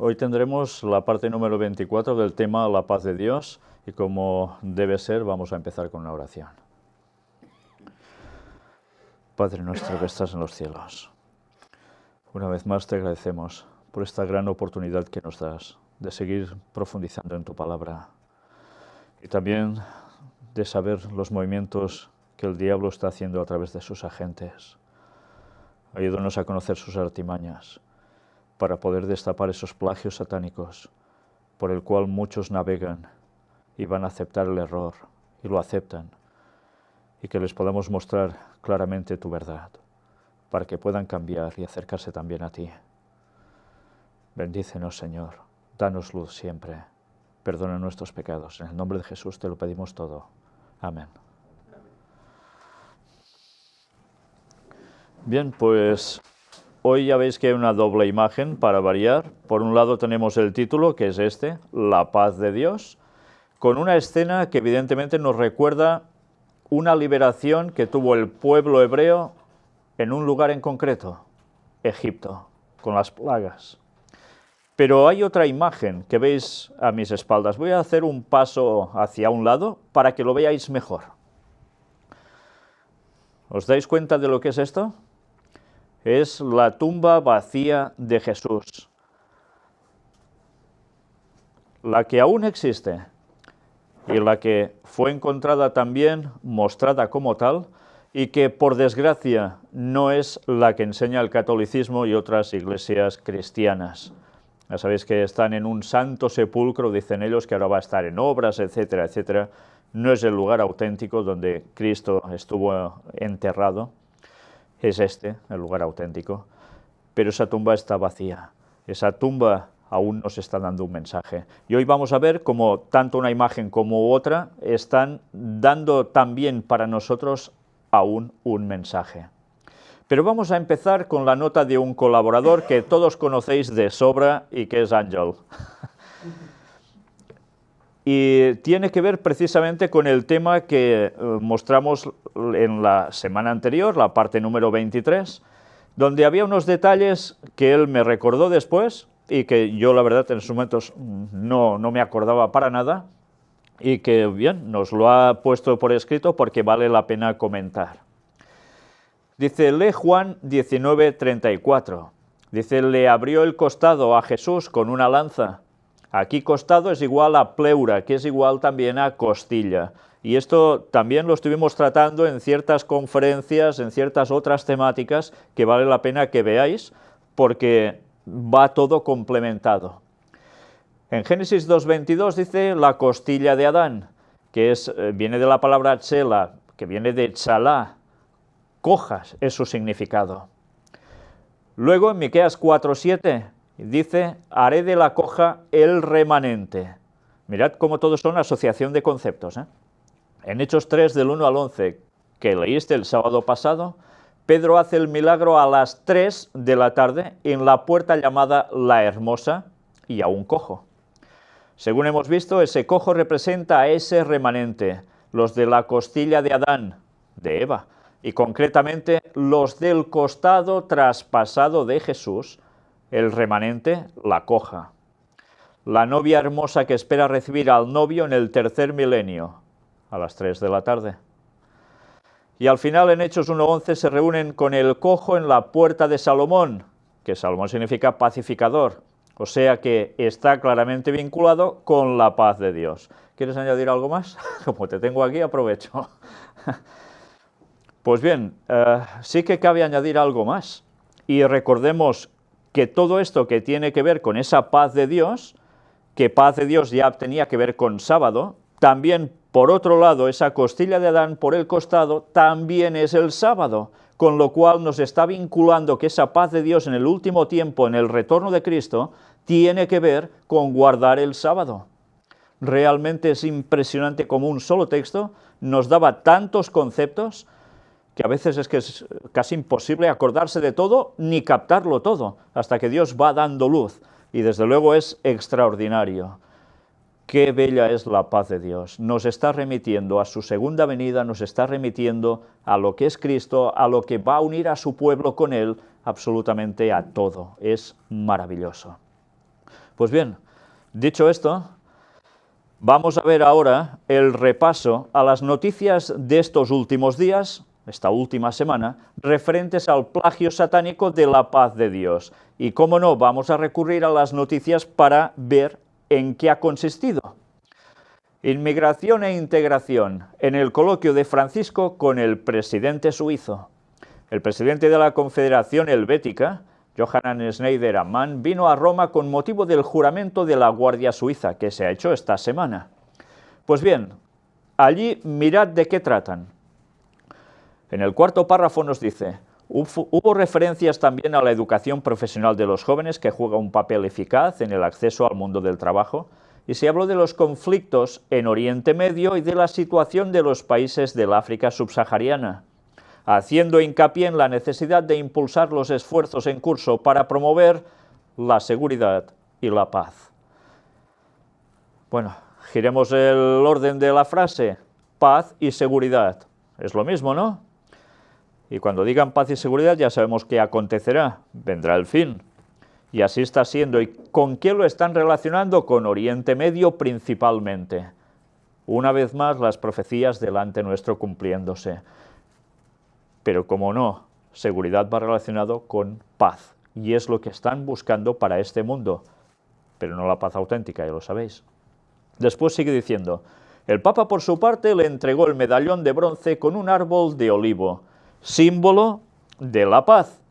Hoy tendremos la parte número 24 del tema La paz de Dios y como debe ser vamos a empezar con una oración. Padre nuestro que estás en los cielos, una vez más te agradecemos por esta gran oportunidad que nos das de seguir profundizando en tu palabra y también de saber los movimientos que el diablo está haciendo a través de sus agentes. Ayúdanos a conocer sus artimañas para poder destapar esos plagios satánicos por el cual muchos navegan y van a aceptar el error y lo aceptan, y que les podamos mostrar claramente tu verdad para que puedan cambiar y acercarse también a ti. Bendícenos, Señor, danos luz siempre, perdona nuestros pecados. En el nombre de Jesús te lo pedimos todo. Amén. Bien, pues hoy ya veis que hay una doble imagen para variar. Por un lado tenemos el título, que es este, La paz de Dios, con una escena que evidentemente nos recuerda una liberación que tuvo el pueblo hebreo en un lugar en concreto, Egipto, con las plagas. Pero hay otra imagen que veis a mis espaldas. Voy a hacer un paso hacia un lado para que lo veáis mejor. ¿Os dais cuenta de lo que es esto? Es la tumba vacía de Jesús, la que aún existe y la que fue encontrada también, mostrada como tal, y que por desgracia no es la que enseña el catolicismo y otras iglesias cristianas. Ya sabéis que están en un santo sepulcro, dicen ellos, que ahora va a estar en obras, etcétera, etcétera. No es el lugar auténtico donde Cristo estuvo enterrado. Es este, el lugar auténtico, pero esa tumba está vacía. Esa tumba aún nos está dando un mensaje. Y hoy vamos a ver cómo tanto una imagen como otra están dando también para nosotros aún un mensaje. Pero vamos a empezar con la nota de un colaborador que todos conocéis de sobra y que es Ángel. Y tiene que ver precisamente con el tema que mostramos en la semana anterior, la parte número 23, donde había unos detalles que él me recordó después y que yo la verdad en esos momentos no me acordaba para nada y que bien, nos lo ha puesto por escrito porque vale la pena comentar. Dice, lee Juan 19:34, dice, le abrió el costado a Jesús con una lanza. Aquí costado es igual a pleura, que es igual también a costilla. Y esto también lo estuvimos tratando en ciertas conferencias, en ciertas otras temáticas, que vale la pena que veáis, porque va todo complementado. En Génesis 2:22 dice la costilla de Adán, que viene de la palabra tzela, que viene de tzalá, cojas es su significado. Luego en Miqueas 4:7 dice, haré de la coja el remanente. Mirad cómo todos son asociación de conceptos. En Hechos 3, del 1 al 11, que leíste el sábado pasado, Pedro hace el milagro a las 3 de la tarde en la puerta llamada La Hermosa y a un cojo. Según hemos visto, ese cojo representa a ese remanente, los de la costilla de Adán, de Eva, y concretamente los del costado traspasado de Jesús, el remanente, la coja. La novia hermosa que espera recibir al novio en el tercer milenio, a las 3 de la tarde. Y al final en Hechos 1:11 se reúnen con el cojo en la puerta de Salomón, que Salomón significa pacificador, o sea que está claramente vinculado con la paz de Dios. ¿Quieres añadir algo más? Como te tengo aquí, aprovecho. Pues bien, sí que cabe añadir algo más. Y recordemos que todo esto que tiene que ver con esa paz de Dios, que paz de Dios ya tenía que ver con sábado, también por otro lado esa costilla de Adán por el costado también es el sábado, con lo cual nos está vinculando que esa paz de Dios en el último tiempo, en el retorno de Cristo, tiene que ver con guardar el sábado. Realmente es impresionante como un solo texto nos daba tantos conceptos que a veces es que es casi imposible acordarse de todo ni captarlo todo, hasta que Dios va dando luz, y desde luego es extraordinario. Qué bella es la paz de Dios. Nos está remitiendo a su segunda venida, nos está remitiendo a lo que es Cristo, a lo que va a unir a su pueblo con Él, absolutamente a todo. Es maravilloso. Pues bien, dicho esto, vamos a ver ahora el repaso a las noticias de estos últimos días, esta última semana, referentes al plagio satánico de la paz de Dios. Y cómo no, vamos a recurrir a las noticias para ver en qué ha consistido. Inmigración e integración, en el coloquio de Francisco con el presidente suizo. El presidente de la Confederación Helvética, Johann Schneider-Ammann, vino a Roma con motivo del juramento de la Guardia Suiza, que se ha hecho esta semana. Pues bien, allí mirad de qué tratan. En el cuarto párrafo nos dice: hubo referencias también a la educación profesional de los jóvenes, que juega un papel eficaz en el acceso al mundo del trabajo, y se habló de los conflictos en Oriente Medio y de la situación de los países del África subsahariana, haciendo hincapié en la necesidad de impulsar los esfuerzos en curso para promover la seguridad y la paz. Bueno, giremos el orden de la frase: paz y seguridad. Es lo mismo, ¿no? Y cuando digan paz y seguridad ya sabemos qué acontecerá, vendrá el fin. Y así está siendo. ¿Y con qué lo están relacionando? Con Oriente Medio principalmente. Una vez más las profecías delante nuestro cumpliéndose. Pero como no, seguridad va relacionado con paz. Y es lo que están buscando para este mundo. Pero no la paz auténtica, ya lo sabéis. Después sigue diciendo: el Papa por su parte le entregó el medallón de bronce con un árbol de olivo, símbolo de la paz.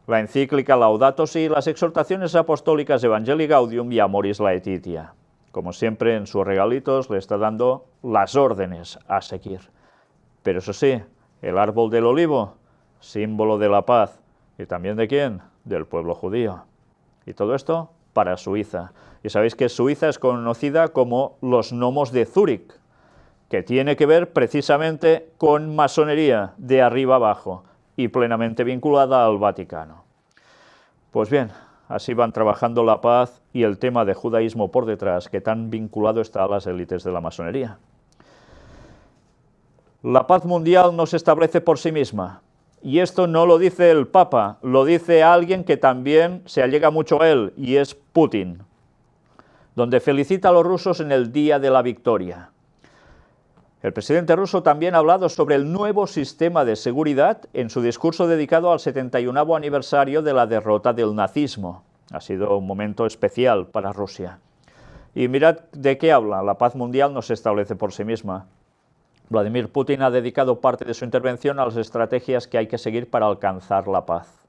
La encíclica Laudato Si y las exhortaciones apostólicas Evangelii Gaudium y Amoris Laetitia. Como siempre, en sus regalitos le está dando las órdenes a seguir. Pero eso sí, el árbol del olivo, símbolo de la paz. ¿Y también de quién? Del pueblo judío. Y todo esto para Suiza. Y sabéis que Suiza es conocida como los gnomos de Zúrich, que tiene que ver precisamente con masonería de arriba abajo y plenamente vinculada al Vaticano. Pues bien, así van trabajando la paz y el tema de judaísmo por detrás, que tan vinculado está a las élites de la masonería. La paz mundial no se establece por sí misma, y esto no lo dice el Papa, lo dice alguien que también se allega mucho a él, y es Putin, donde felicita a los rusos en el Día de la Victoria. El presidente ruso también ha hablado sobre el nuevo sistema de seguridad en su discurso dedicado al 71º aniversario de la derrota del nazismo. Ha sido un momento especial para Rusia. Y mirad de qué habla: la paz mundial no se establece por sí misma. Vladimir Putin ha dedicado parte de su intervención a las estrategias que hay que seguir para alcanzar la paz.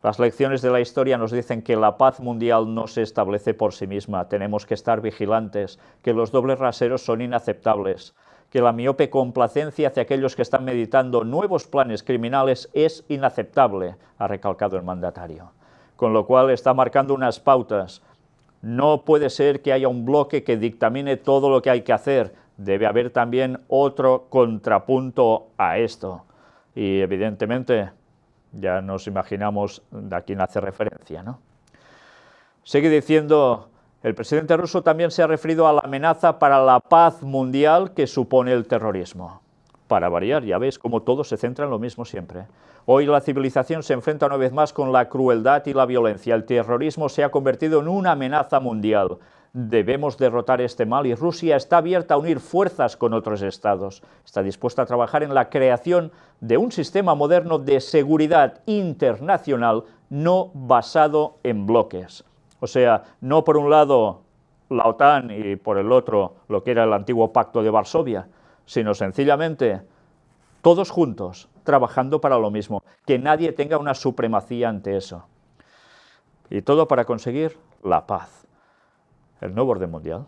Las lecciones de la historia nos dicen que la paz mundial no se establece por sí misma. Tenemos que estar vigilantes, que los dobles raseros son inaceptables, que la miope complacencia hacia aquellos que están meditando nuevos planes criminales es inaceptable, ha recalcado el mandatario. Con lo cual está marcando unas pautas. No puede ser que haya un bloque que dictamine todo lo que hay que hacer. Debe haber también otro contrapunto a esto. Y evidentemente ya nos imaginamos a quién hace referencia, ¿no? Sigue diciendo: el presidente ruso también se ha referido a la amenaza para la paz mundial que supone el terrorismo. Para variar, ya veis cómo todo se centra en lo mismo siempre. Hoy la civilización se enfrenta una vez más con la crueldad y la violencia. El terrorismo se ha convertido en una amenaza mundial. Debemos derrotar este mal y Rusia está abierta a unir fuerzas con otros estados. Está dispuesta a trabajar en la creación de un sistema moderno de seguridad internacional no basado en bloques. O sea, no por un lado la OTAN y por el otro lo que era el antiguo Pacto de Varsovia, sino sencillamente todos juntos, trabajando para lo mismo, que nadie tenga una supremacía ante eso. Y todo para conseguir la paz, el nuevo orden mundial.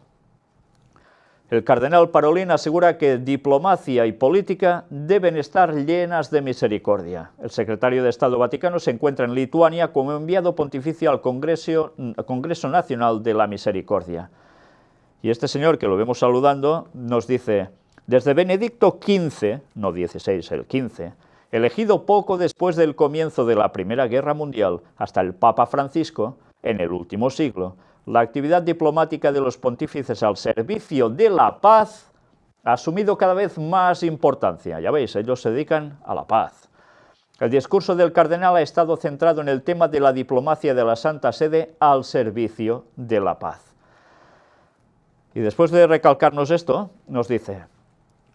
El cardenal Parolin asegura que diplomacia y política deben estar llenas de misericordia. El secretario de Estado Vaticano se encuentra en Lituania como enviado pontificio al Congreso Nacional de la Misericordia. Y este señor, que lo vemos saludando, nos dice: desde Benedicto XV, no 16, el 15, elegido poco después del comienzo de la Primera Guerra Mundial, hasta el Papa Francisco, en el último siglo, la actividad diplomática de los pontífices al servicio de la paz ha asumido cada vez más importancia. Ya veis, ellos se dedican a la paz. El discurso del cardenal ha estado centrado en el tema de la diplomacia de la Santa Sede al servicio de la paz. Y después de recalcarnos esto, nos dice: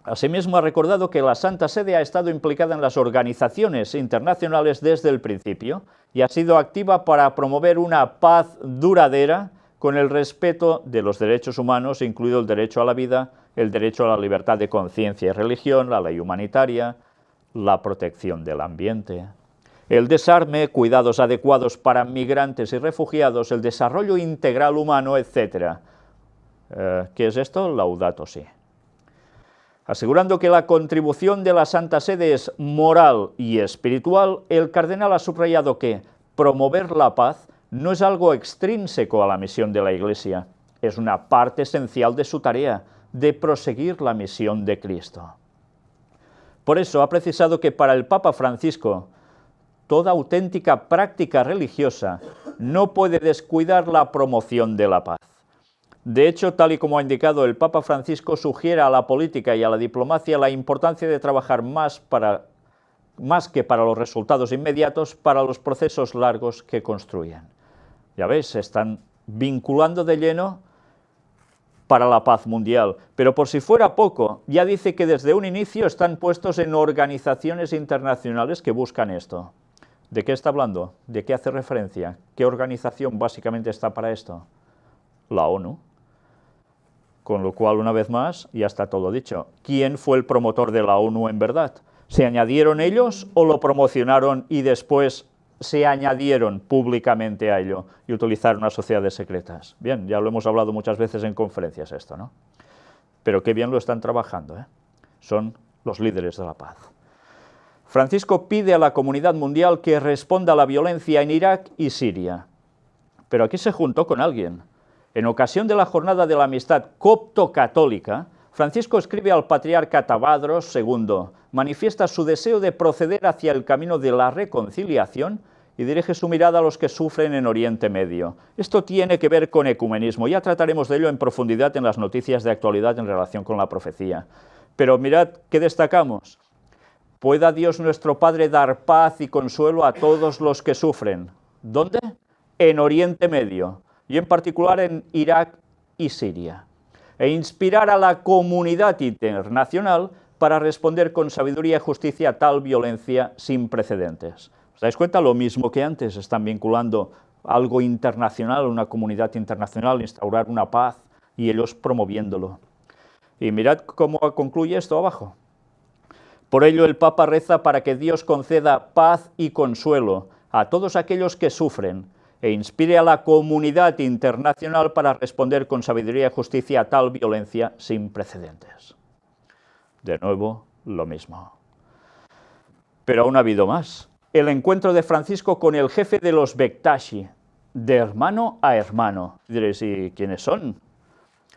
asimismo ha recordado que la Santa Sede ha estado implicada en las organizaciones internacionales desde el principio y ha sido activa para promover una paz duradera con el respeto de los derechos humanos, incluido el derecho a la vida, el derecho a la libertad de conciencia y religión, la ley humanitaria, la protección del ambiente, el desarme, cuidados adecuados para migrantes y refugiados, el desarrollo integral humano, etc. ¿Qué es esto? Laudato Si. Asegurando que la contribución de la Santa Sede es moral y espiritual, el cardenal ha subrayado que promover la paz no es algo extrínseco a la misión de la Iglesia, es una parte esencial de su tarea, de proseguir la misión de Cristo. Por eso ha precisado que para el Papa Francisco, toda auténtica práctica religiosa no puede descuidar la promoción de la paz. De hecho, tal y como ha indicado, el Papa Francisco sugiere a la política y a la diplomacia la importancia de trabajar más que para los resultados inmediatos, para los procesos largos que construyen. Ya veis, se están vinculando de lleno para la paz mundial. Pero por si fuera poco, ya dice que desde un inicio están puestos en organizaciones internacionales que buscan esto. ¿De qué está hablando? ¿De qué hace referencia? ¿Qué organización básicamente está para esto? La ONU. Con lo cual, una vez más, ya está todo dicho. ¿Quién fue el promotor de la ONU en verdad? ¿Se añadieron ellos o lo promocionaron y después se añadieron públicamente a ello y utilizaron las sociedades secretas? Bien, ya lo hemos hablado muchas veces en conferencias esto, ¿no? Pero qué bien lo están trabajando, ¿eh? Son los líderes de la paz. Francisco pide a la comunidad mundial que responda a la violencia en Irak y Siria. Pero aquí se juntó con alguien. En ocasión de la Jornada de la Amistad Copto-Católica, Francisco escribe al patriarca Tabadros II, manifiesta su deseo de proceder hacia el camino de la reconciliación y dirige su mirada a los que sufren en Oriente Medio. Esto tiene que ver con ecumenismo, ya trataremos de ello en profundidad en las noticias de actualidad en relación con la profecía. Pero mirad qué destacamos. Pueda Dios nuestro Padre dar paz y consuelo a todos los que sufren. ¿Dónde? En Oriente Medio, y en particular en Irak y Siria, e inspirar a la comunidad internacional para responder con sabiduría y justicia a tal violencia sin precedentes. ¿Os dais cuenta? Lo mismo que antes, están vinculando algo internacional, una comunidad internacional, instaurar una paz, y ellos promoviéndolo. Y mirad cómo concluye esto abajo. Por ello el Papa reza para que Dios conceda paz y consuelo a todos aquellos que sufren, e inspire a la comunidad internacional para responder con sabiduría y justicia a tal violencia sin precedentes. De nuevo, lo mismo. Pero aún ha habido más. El encuentro de Francisco con el jefe de los Bektashi, de hermano a hermano. Diréis, ¿y quiénes son?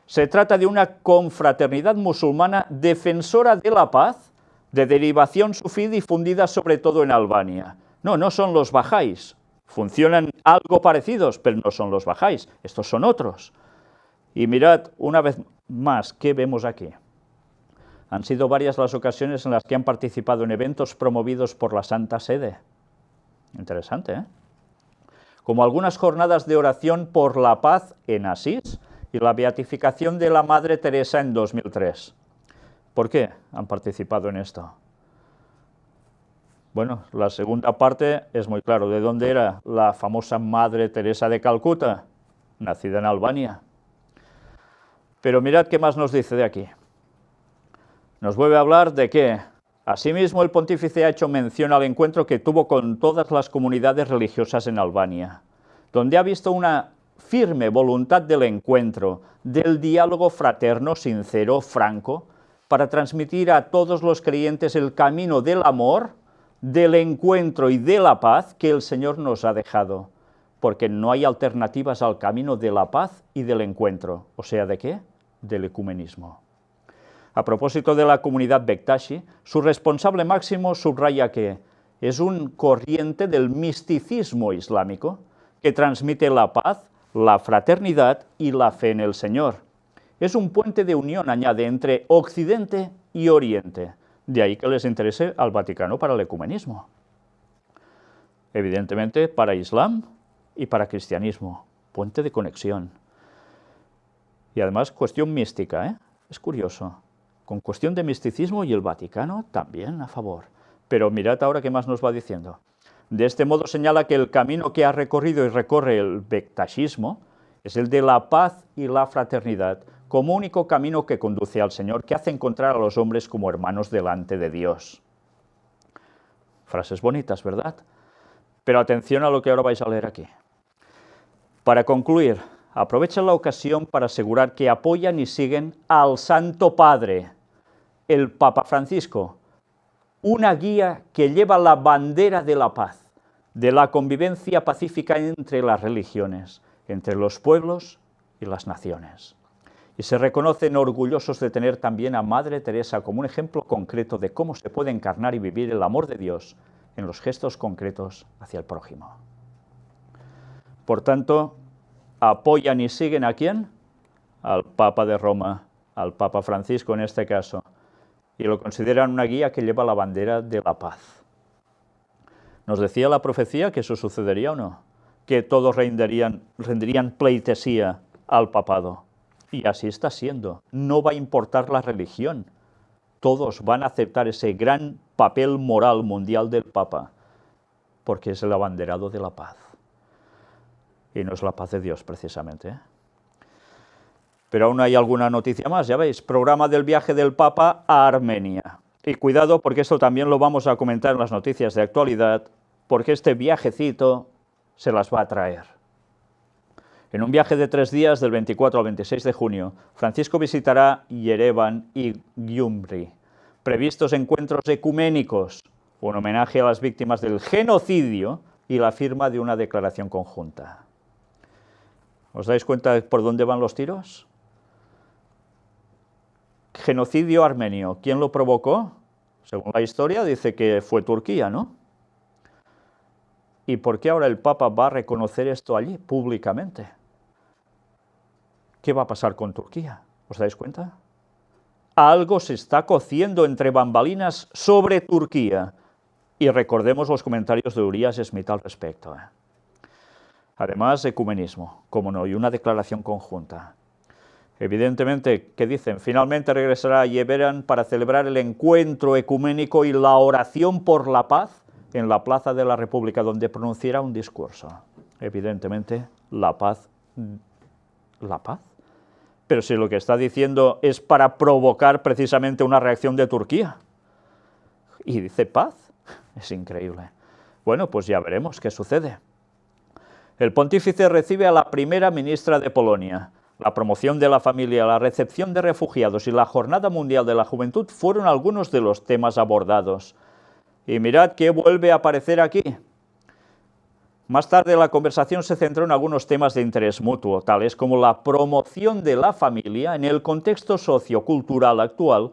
Se trata de una confraternidad musulmana defensora de la paz, de derivación sufí difundida sobre todo en Albania. No son los bajáis. Funcionan algo parecidos, pero no son los bajáis, estos son otros. Y mirad, una vez más, ¿qué vemos aquí? Han sido varias las ocasiones en las que han participado en eventos promovidos por la Santa Sede. Interesante, ¿eh? Como algunas jornadas de oración por la paz en Asís y la beatificación de la Madre Teresa en 2003. ¿Por qué han participado en esto? Bueno, la segunda parte es muy claro. ¿De dónde era la famosa Madre Teresa de Calcuta? Nacida en Albania. Pero mirad qué más nos dice de aquí. Nos vuelve a hablar de que, asimismo, el pontífice ha hecho mención al encuentro que tuvo con todas las comunidades religiosas en Albania, donde ha visto una firme voluntad del encuentro, del diálogo fraterno, sincero, franco, para transmitir a todos los creyentes el camino del amor, del encuentro y de la paz que el Señor nos ha dejado, porque no hay alternativas al camino de la paz y del encuentro. O sea, ¿de qué? Del ecumenismo. A propósito de la comunidad Bektashi, su responsable máximo subraya que es un corriente del misticismo islámico que transmite la paz, la fraternidad y la fe en el Señor. Es un puente de unión, añade, entre Occidente y Oriente. De ahí que les interese al Vaticano para el ecumenismo. evidentemente para Islam y para cristianismo, puente de conexión. Y además cuestión mística, ¿eh? Es curioso, con cuestión de misticismo y el Vaticano también a favor. Pero mirad ahora qué más nos va diciendo. De este modo señala que el camino que ha recorrido y recorre el bektashismo es el de la paz y la fraternidad, como único camino que conduce al Señor, que hace encontrar a los hombres como hermanos delante de Dios. Frases bonitas, ¿verdad? Pero atención a lo que ahora vais a leer aquí. Para concluir, aprovechan la ocasión para asegurar que apoyan y siguen al Santo Padre, el Papa Francisco, una guía que lleva la bandera de la paz, de la convivencia pacífica entre las religiones, entre los pueblos y las naciones. Y se reconocen orgullosos de tener también a Madre Teresa como un ejemplo concreto de cómo se puede encarnar y vivir el amor de Dios en los gestos concretos hacia el prójimo. Por tanto, apoyan y siguen ¿a quién? Al Papa de Roma, al Papa Francisco en este caso, y lo consideran una guía que lleva la bandera de la paz. ¿Nos decía la profecía que eso sucedería o no? Que todos rendirían pleitesía al papado. Y así está siendo. No va a importar la religión. Todos van a aceptar ese gran papel moral mundial del Papa, porque es el abanderado de la paz. Y no es la paz de Dios, precisamente, ¿eh? Pero aún hay alguna noticia más, ya veis, programa del viaje del Papa a Armenia. Y cuidado, porque esto también lo vamos a comentar en las noticias de actualidad, porque este viajecito se las va a traer. En un viaje de 3 días, del 24 al 26 de junio, Francisco visitará Yerevan y Gyumri. Previstos encuentros ecuménicos, un homenaje a las víctimas del genocidio y la firma de una declaración conjunta. ¿Os dais cuenta por dónde van los tiros? Genocidio armenio. ¿Quién lo provocó? Según la historia dice que fue Turquía, ¿no? ¿Y por qué ahora el Papa va a reconocer esto allí, públicamente? ¿Qué va a pasar con Turquía? ¿Os dais cuenta? Algo se está cociendo entre bambalinas sobre Turquía. Y recordemos los comentarios de Urias Smith al respecto. Además, ecumenismo, como no, y una declaración conjunta. Evidentemente, ¿qué dicen? Finalmente regresará a Yerevan para celebrar el encuentro ecuménico y la oración por la paz en la Plaza de la República, donde pronunciará un discurso. Evidentemente, la paz. ¿La paz? Pero si lo que está diciendo es para provocar precisamente una reacción de Turquía. Y dice paz. Es increíble. Bueno, pues ya veremos qué sucede. El pontífice recibe a la primera ministra de Polonia. La promoción de la familia, la recepción de refugiados y la Jornada Mundial de la Juventud fueron algunos de los temas abordados. Y mirad que vuelve a aparecer aquí. Más tarde la conversación se centró en algunos temas de interés mutuo, tales como la promoción de la familia en el contexto sociocultural actual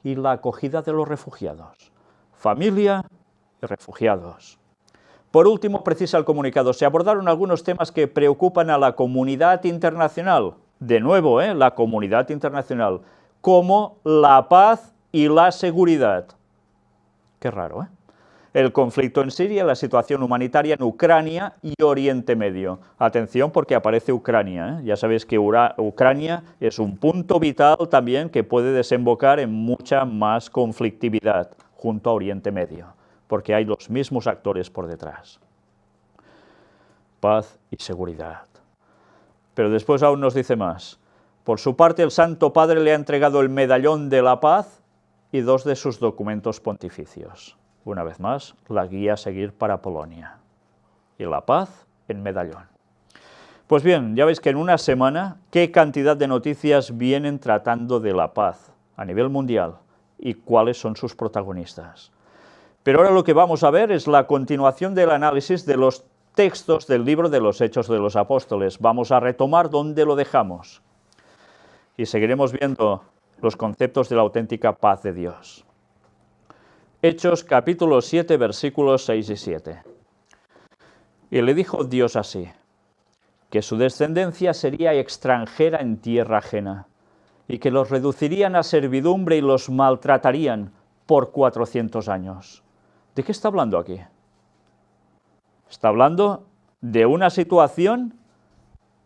y la acogida de los refugiados. Familia y refugiados. Por último, precisa el comunicado, se abordaron algunos temas que preocupan a la comunidad internacional. De nuevo, la comunidad internacional, como la paz y la seguridad. Qué raro, ¿eh? El conflicto en Siria, la situación humanitaria en Ucrania y Oriente Medio. Atención porque aparece Ucrania, ¿eh? Ya sabéis que Ucrania es un punto vital también que puede desembocar en mucha más conflictividad junto a Oriente Medio, porque hay los mismos actores por detrás. Paz y seguridad. Pero después aún nos dice más. Por su parte, el Santo Padre le ha entregado el Medallón de la Paz y 2 de sus documentos pontificios. Una vez más, la guía a seguir para Polonia. Y la paz en medallón. Pues bien, ya veis que en una semana, qué cantidad de noticias vienen tratando de la paz a nivel mundial y cuáles son sus protagonistas. Pero ahora lo que vamos a ver es la continuación del análisis de los textos del libro de los Hechos de los Apóstoles. Vamos a retomar donde lo dejamos. Y seguiremos viendo los conceptos de la auténtica paz de Dios. Hechos capítulo 7, versículos 6 y 7. Y le dijo Dios así, que su descendencia sería extranjera en tierra ajena, y que los reducirían a servidumbre y los maltratarían por 400 años. ¿De qué está hablando aquí? Está hablando de una situación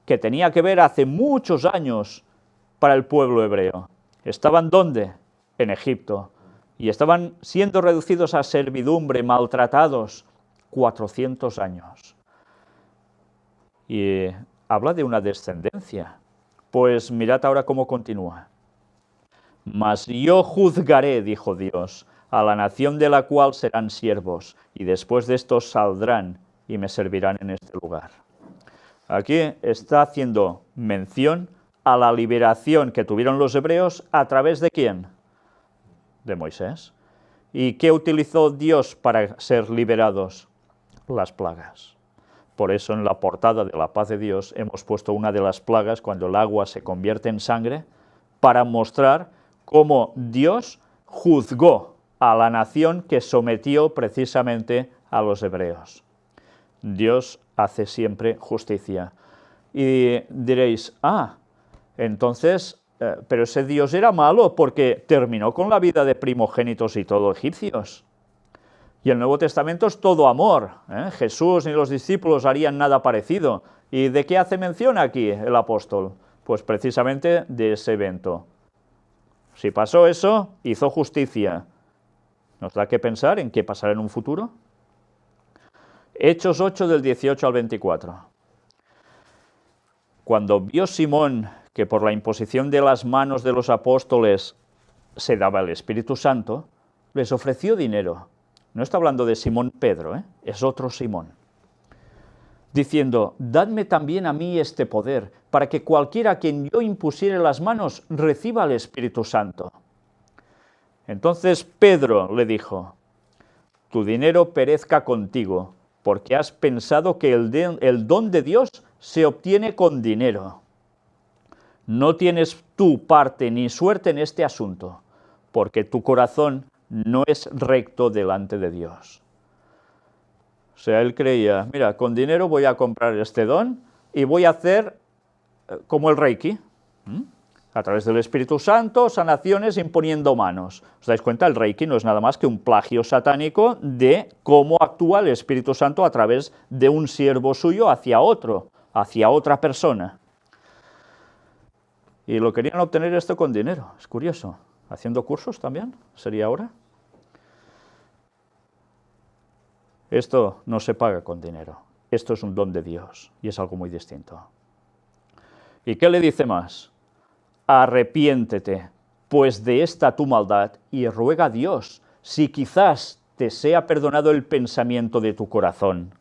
que tenía que ver hace muchos años para el pueblo hebreo. ¿Estaban dónde? En Egipto. Y estaban siendo reducidos a servidumbre, maltratados, 400 años. Y habla de una descendencia. Pues mirad ahora cómo continúa. Mas yo juzgaré, dijo Dios, a la nación de la cual serán siervos, y después de esto saldrán y me servirán en este lugar. Aquí está haciendo mención a la liberación que tuvieron los hebreos a través de ¿quién? De Moisés. ¿Y qué utilizó Dios para ser liberados? Las plagas. Por eso en la portada de la paz de Dios hemos puesto una de las plagas cuando el agua se convierte en sangre para mostrar cómo Dios juzgó a la nación que sometió precisamente a los hebreos. Dios hace siempre justicia. Y diréis, entonces, pero ese Dios era malo porque terminó con la vida de primogénitos y todo egipcios. Y el Nuevo Testamento es todo amor. Jesús ni los discípulos harían nada parecido. ¿Y de qué hace mención aquí el apóstol? Pues precisamente de ese evento. Si pasó eso, hizo justicia. ¿Nos da que pensar en qué pasará en un futuro? Hechos 8 del 18 al 24. Cuando vio Simón que por la imposición de las manos de los apóstoles se daba el Espíritu Santo, les ofreció dinero. No está hablando de Simón Pedro, es otro Simón. Diciendo, dadme también a mí este poder, para que cualquiera a quien yo impusiere las manos reciba el Espíritu Santo. Entonces Pedro le dijo, tu dinero perezca contigo, porque has pensado que el don de Dios se obtiene con dinero. No tienes tú parte ni suerte en este asunto, porque tu corazón no es recto delante de Dios. O sea, él creía, mira, con dinero voy a comprar este don y voy a hacer como el Reiki, a través del Espíritu Santo, sanaciones imponiendo manos. ¿Os dais cuenta? El Reiki no es nada más que un plagio satánico de cómo actúa el Espíritu Santo a través de un siervo suyo hacia otro, hacia otra persona. Y lo querían obtener esto con dinero, es curioso. ¿Haciendo cursos también? ¿Sería ahora? Esto no se paga con dinero. Esto es un don de Dios y es algo muy distinto. ¿Y qué le dice más? Arrepiéntete, pues de esta tu maldad, y ruega a Dios, si quizás te sea perdonado el pensamiento de tu corazón.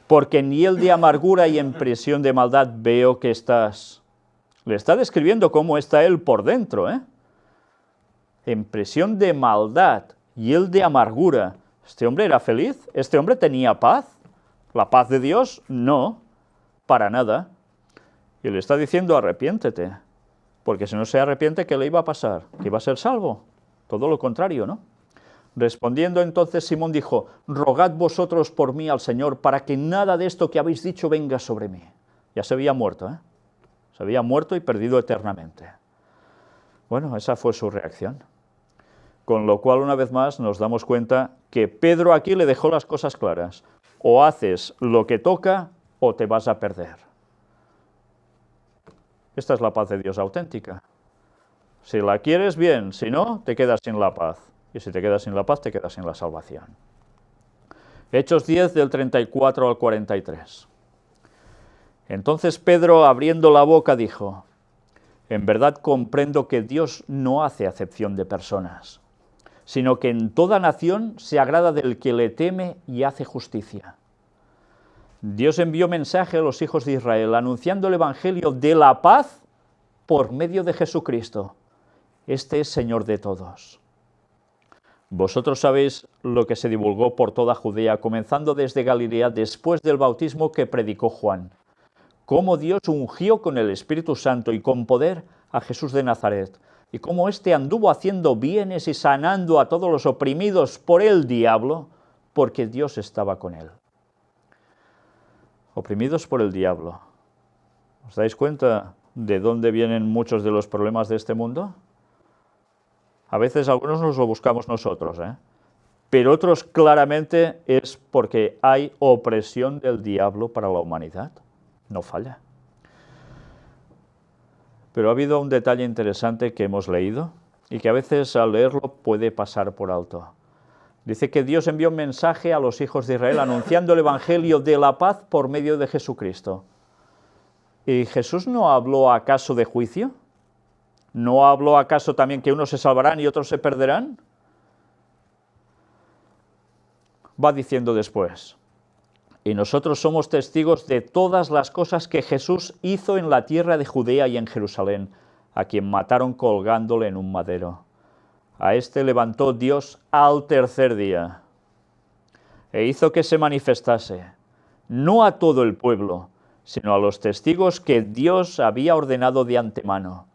Porque en hiel de amargura y en prisión de maldad veo que estás. Le está describiendo cómo está él por dentro, En prisión de maldad y hiel de amargura. ¿Este hombre era feliz? ¿Este hombre tenía paz? ¿La paz de Dios? No, para nada. Y le está diciendo, arrepiéntete. Porque si no se arrepiente, ¿qué le iba a pasar? ¿Que iba a ser salvo? Todo lo contrario, ¿no? Respondiendo entonces Simón dijo, rogad vosotros por mí al Señor, para que nada de esto que habéis dicho venga sobre mí. Ya se había muerto, Se había muerto y perdido eternamente. Bueno, esa fue su reacción. Con lo cual, una vez más, nos damos cuenta que Pedro aquí le dejó las cosas claras. O haces lo que toca o te vas a perder. Esta es la paz de Dios auténtica. Si la quieres, bien. Si no, te quedas sin la paz. Y si te quedas sin la paz, te quedas sin la salvación. Hechos 10, del 34 al 43. Entonces Pedro, abriendo la boca, dijo, en verdad comprendo que Dios no hace acepción de personas, sino que en toda nación se agrada del que le teme y hace justicia. Dios envió mensaje a los hijos de Israel, anunciando el evangelio de la paz por medio de Jesucristo. Este es Señor de todos. Vosotros sabéis lo que se divulgó por toda Judea, comenzando desde Galilea, después del bautismo que predicó Juan, cómo Dios ungió con el Espíritu Santo y con poder a Jesús de Nazaret, y cómo éste anduvo haciendo bienes y sanando a todos los oprimidos por el diablo, porque Dios estaba con él. Oprimidos por el diablo. ¿Os dais cuenta de dónde vienen muchos de los problemas de este mundo? A veces algunos nos lo buscamos nosotros, pero otros claramente es porque hay opresión del diablo para la humanidad. No falla. Pero ha habido un detalle interesante que hemos leído y que a veces al leerlo puede pasar por alto. Dice que Dios envió un mensaje a los hijos de Israel anunciando el evangelio de la paz por medio de Jesucristo. ¿Y Jesús no habló acaso de juicio? ¿No habló acaso también que unos se salvarán y otros se perderán? Va diciendo después: y nosotros somos testigos de todas las cosas que Jesús hizo en la tierra de Judea y en Jerusalén, a quien mataron colgándole en un madero. A este levantó Dios al tercer día, e hizo que se manifestase, no a todo el pueblo, sino a los testigos que Dios había ordenado de antemano,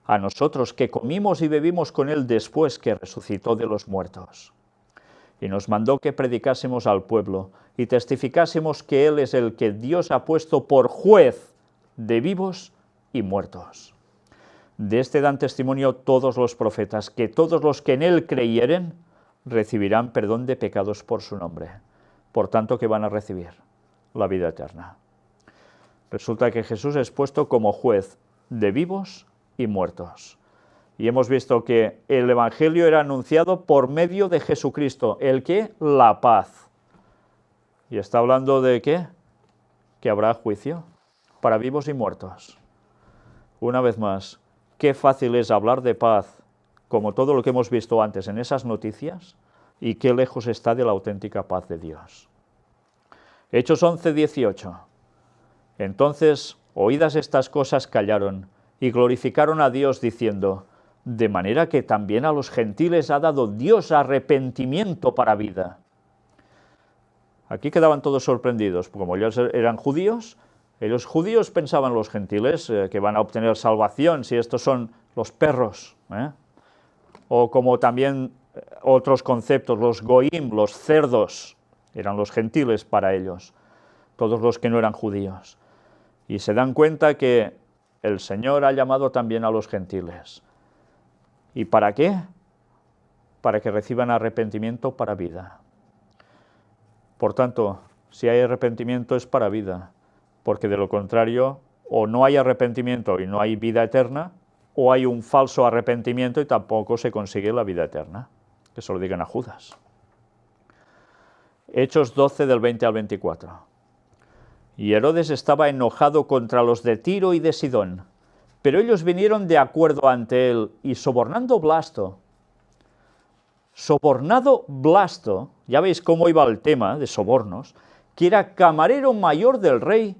a nosotros que comimos y bebimos con él después que resucitó de los muertos. Y nos mandó que predicásemos al pueblo y testificásemos que él es el que Dios ha puesto por juez de vivos y muertos. De este dan testimonio todos los profetas, que todos los que en él creyeren recibirán perdón de pecados por su nombre. Por tanto, que van a recibir la vida eterna. Resulta que Jesús es puesto como juez de vivos y muertos. Y hemos visto que el evangelio era anunciado por medio de Jesucristo, el que la paz. Y está hablando de ¿qué? Que habrá juicio para vivos y muertos. Una vez más, qué fácil es hablar de paz, como todo lo que hemos visto antes en esas noticias, y qué lejos está de la auténtica paz de Dios. Hechos 11:18. Entonces, oídas estas cosas, callaron y glorificaron a Dios diciendo: de manera que también a los gentiles ha dado Dios arrepentimiento para vida. Aquí quedaban todos sorprendidos, como ellos eran judíos, los judíos pensaban los gentiles que van a obtener salvación si estos son los perros, o como también otros conceptos, los goim, los cerdos, eran los gentiles para ellos, todos los que no eran judíos. Y se dan cuenta que el Señor ha llamado también a los gentiles. ¿Y para qué? Para que reciban arrepentimiento para vida. Por tanto, si hay arrepentimiento es para vida, porque de lo contrario, o no hay arrepentimiento y no hay vida eterna, o hay un falso arrepentimiento y tampoco se consigue la vida eterna. Que se lo digan a Judas. Hechos 12 del 20 al 24. Y Herodes estaba enojado contra los de Tiro y de Sidón, pero ellos vinieron de acuerdo ante él, y sobornado Blasto, ya veis cómo iba el tema de sobornos, que era camarero mayor del rey,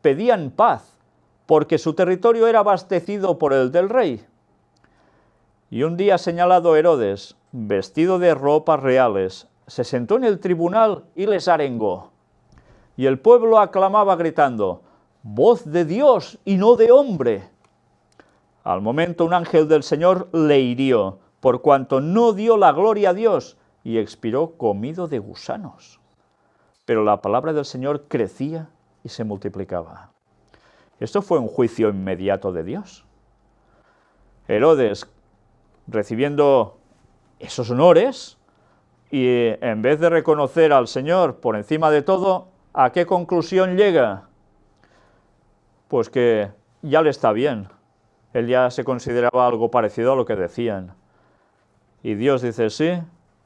pedían paz, porque su territorio era abastecido por el del rey. Y un día señalado Herodes, vestido de ropas reales, se sentó en el tribunal y les arengó. Y el pueblo aclamaba gritando: voz de Dios y no de hombre. Al momento un ángel del Señor le hirió, por cuanto no dio la gloria a Dios, y expiró comido de gusanos. Pero la palabra del Señor crecía y se multiplicaba. Esto fue un juicio inmediato de Dios. Herodes, recibiendo esos honores, y en vez de reconocer al Señor por encima de todo, ¿a qué conclusión llega? Pues que ya le está bien. Él ya se consideraba algo parecido a lo que decían. Y Dios dice: sí,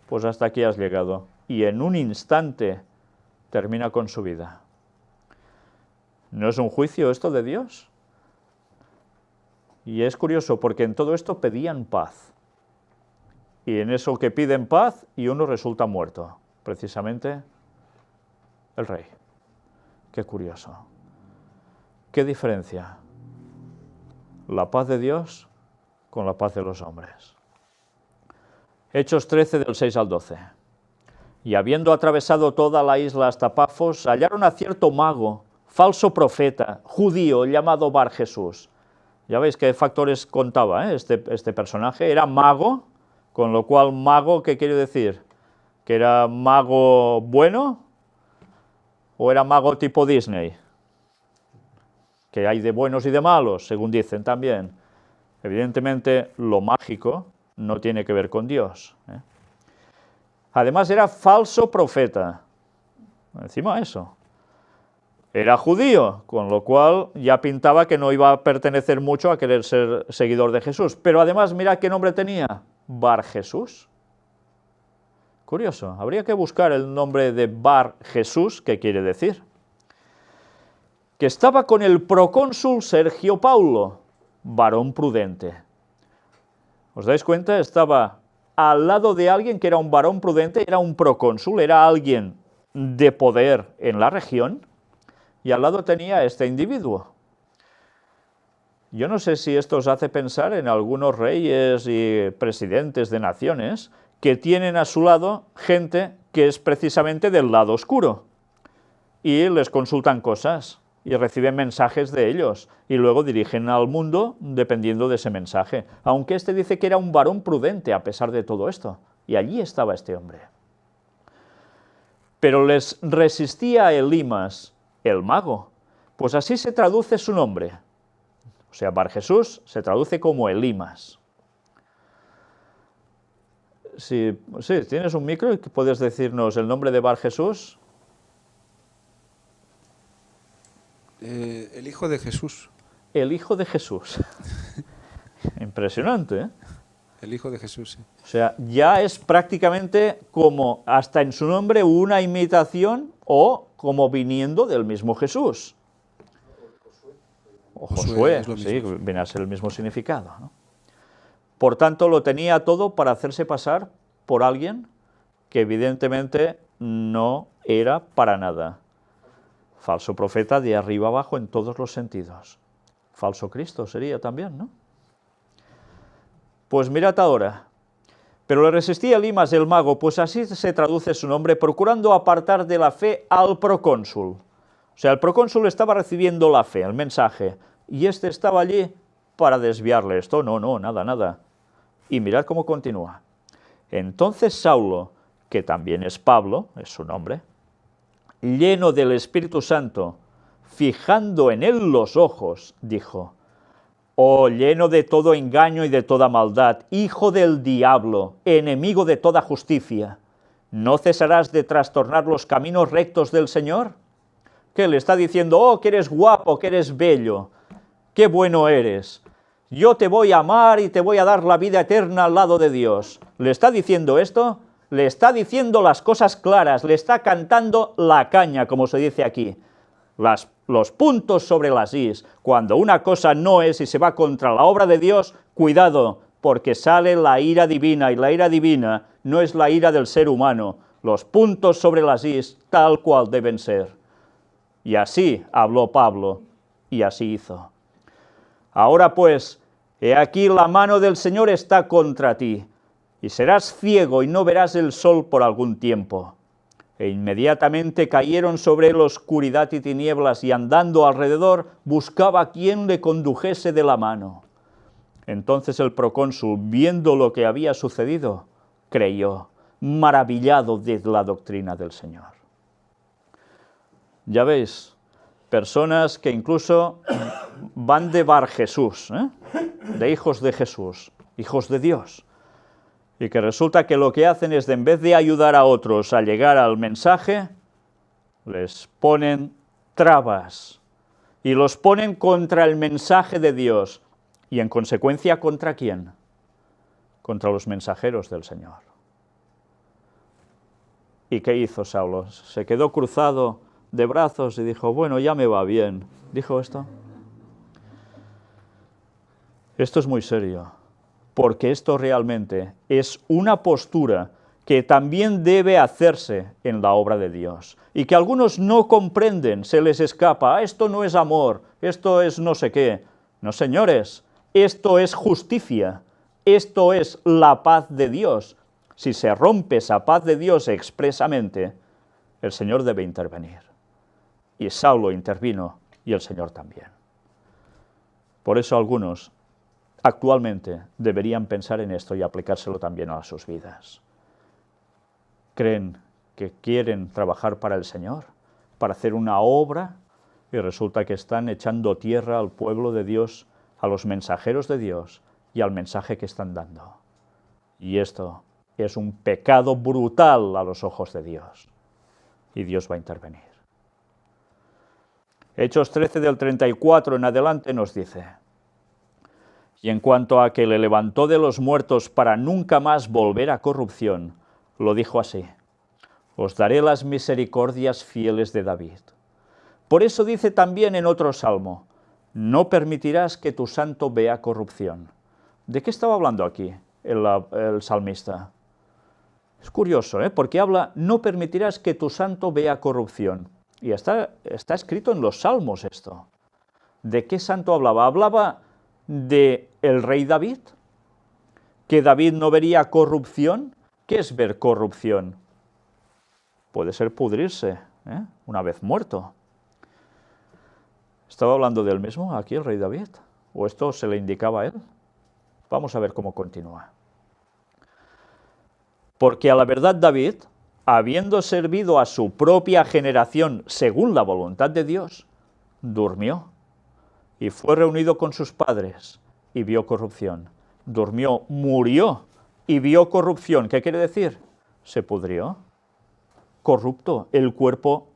pues hasta aquí has llegado. Y en un instante termina con su vida. ¿No es un juicio esto de Dios? Y es curioso porque en todo esto pedían paz. Y en eso que piden paz, y uno resulta muerto. Precisamente el rey. Qué curioso. ¿Qué diferencia? La paz de Dios con la paz de los hombres. Hechos 13 del 6 al 12. Y habiendo atravesado toda la isla hasta Pafos, hallaron a cierto mago, falso profeta, judío, llamado Bar Jesús. Ya veis qué factores contaba este personaje. Era mago, con lo cual mago, ¿qué quiere decir? ¿Que era mago bueno o era mago tipo Disney? Que hay de buenos y de malos, según dicen también. Evidentemente, lo mágico no tiene que ver con Dios. Además era falso profeta. Encima eso. Era judío, con lo cual ya pintaba que no iba a pertenecer mucho a querer ser seguidor de Jesús. Pero además, mira qué nombre tenía, Bar Jesús. Curioso, habría que buscar el nombre de Bar Jesús, ¿qué quiere decir? Que estaba con el procónsul Sergio Paulo, varón prudente. ¿Os dais cuenta? Estaba al lado de alguien que era un varón prudente, era un procónsul, era alguien de poder en la región, y al lado tenía a este individuo. Yo no sé si esto os hace pensar en algunos reyes y presidentes de naciones que tienen a su lado gente que es precisamente del lado oscuro, y les consultan cosas, y reciben mensajes de ellos, y luego dirigen al mundo dependiendo de ese mensaje. Aunque este dice que era un varón prudente a pesar de todo esto, y allí estaba este hombre. Pero les resistía a Elimas, el mago, pues así se traduce su nombre. O sea, Bar Jesús se traduce como Elimas. Sí, tienes un micro y puedes decirnos el nombre de Bar Jesús. El Hijo de Jesús. El Hijo de Jesús. Impresionante, ¿eh? El Hijo de Jesús, sí. O sea, ya es prácticamente como, hasta en su nombre, una imitación o como viniendo del mismo Jesús. O Josué, sí, viene a ser el mismo significado, ¿no? Por tanto, lo tenía todo para hacerse pasar por alguien que evidentemente no era para nada. Falso profeta de arriba abajo en todos los sentidos. Falso Cristo sería también, ¿no? Pues mirad ahora. Pero le resistía Elimas el mago, pues así se traduce su nombre, procurando apartar de la fe al procónsul. O sea, el procónsul estaba recibiendo la fe, el mensaje, y este estaba allí para desviarle esto. No, nada. Y mirad cómo continúa. Entonces Saulo, que también es Pablo, es su nombre, lleno del Espíritu Santo, fijando en él los ojos, dijo: oh, lleno de todo engaño y de toda maldad, hijo del diablo, enemigo de toda justicia, ¿no cesarás de trastornar los caminos rectos del Señor? ¿Qué le está diciendo? Oh, que eres guapo, que eres bello, qué bueno eres, yo te voy a amar y te voy a dar la vida eterna al lado de Dios. ¿Le está diciendo esto? Le está diciendo las cosas claras, le está cantando la caña, como se dice aquí. Los puntos sobre las is. Cuando una cosa no es y se va contra la obra de Dios, cuidado, porque sale la ira divina, y la ira divina no es la ira del ser humano. Los puntos sobre las is tal cual deben ser. Y así habló Pablo, y así hizo. Ahora pues, he aquí la mano del Señor está contra ti, y serás ciego y no verás el sol por algún tiempo. E inmediatamente cayeron sobre él oscuridad y tinieblas, y andando alrededor buscaba a quien le condujese de la mano. Entonces el procónsul, viendo lo que había sucedido, creyó, maravillado de la doctrina del Señor. Ya veis, personas que incluso van de Bar Jesús, de hijos de Jesús, hijos de Dios, y que resulta que lo que hacen es, en vez de ayudar a otros a llegar al mensaje, les ponen trabas y los ponen contra el mensaje de Dios, y en consecuencia, ¿contra quién? Contra los mensajeros del Señor. ¿Y qué hizo Saulo? Se quedó cruzado de brazos y dijo: bueno, ya me va bien. ¿Dijo esto? Esto es muy serio, porque esto realmente es una postura que también debe hacerse en la obra de Dios, y que algunos no comprenden, se les escapa: esto no es amor, esto es no sé qué. No, señores, esto es justicia, esto es la paz de Dios. Si se rompe esa paz de Dios expresamente, el Señor debe intervenir. Y Saulo intervino, y el Señor también. Por eso algunos actualmente deberían pensar en esto y aplicárselo también a sus vidas. Creen que quieren trabajar para el Señor, para hacer una obra, y resulta que están echando tierra al pueblo de Dios, a los mensajeros de Dios y al mensaje que están dando. Y esto es un pecado brutal a los ojos de Dios. Y Dios va a intervenir. Hechos 13 del 34 en adelante nos dice: y en cuanto a que le levantó de los muertos para nunca más volver a corrupción, lo dijo así: os daré las misericordias fieles de David. Por eso dice también en otro salmo: no permitirás que tu santo vea corrupción. ¿De qué estaba hablando aquí el salmista? Es curioso, porque habla: no permitirás que tu santo vea corrupción. Y está escrito en los salmos esto. ¿De qué santo hablaba? Hablaba de el rey David, que David no vería corrupción. ¿Qué es ver corrupción? Puede ser pudrirse, una vez muerto. ¿Estaba hablando del mismo aquí el rey David? ¿O esto se le indicaba a él? Vamos a ver cómo continúa. Porque a la verdad David, habiendo servido a su propia generación según la voluntad de Dios, durmió y fue reunido con sus padres y vio corrupción. Durmió, murió y vio corrupción. ¿Qué quiere decir? Se pudrió. Corrupto. El cuerpo,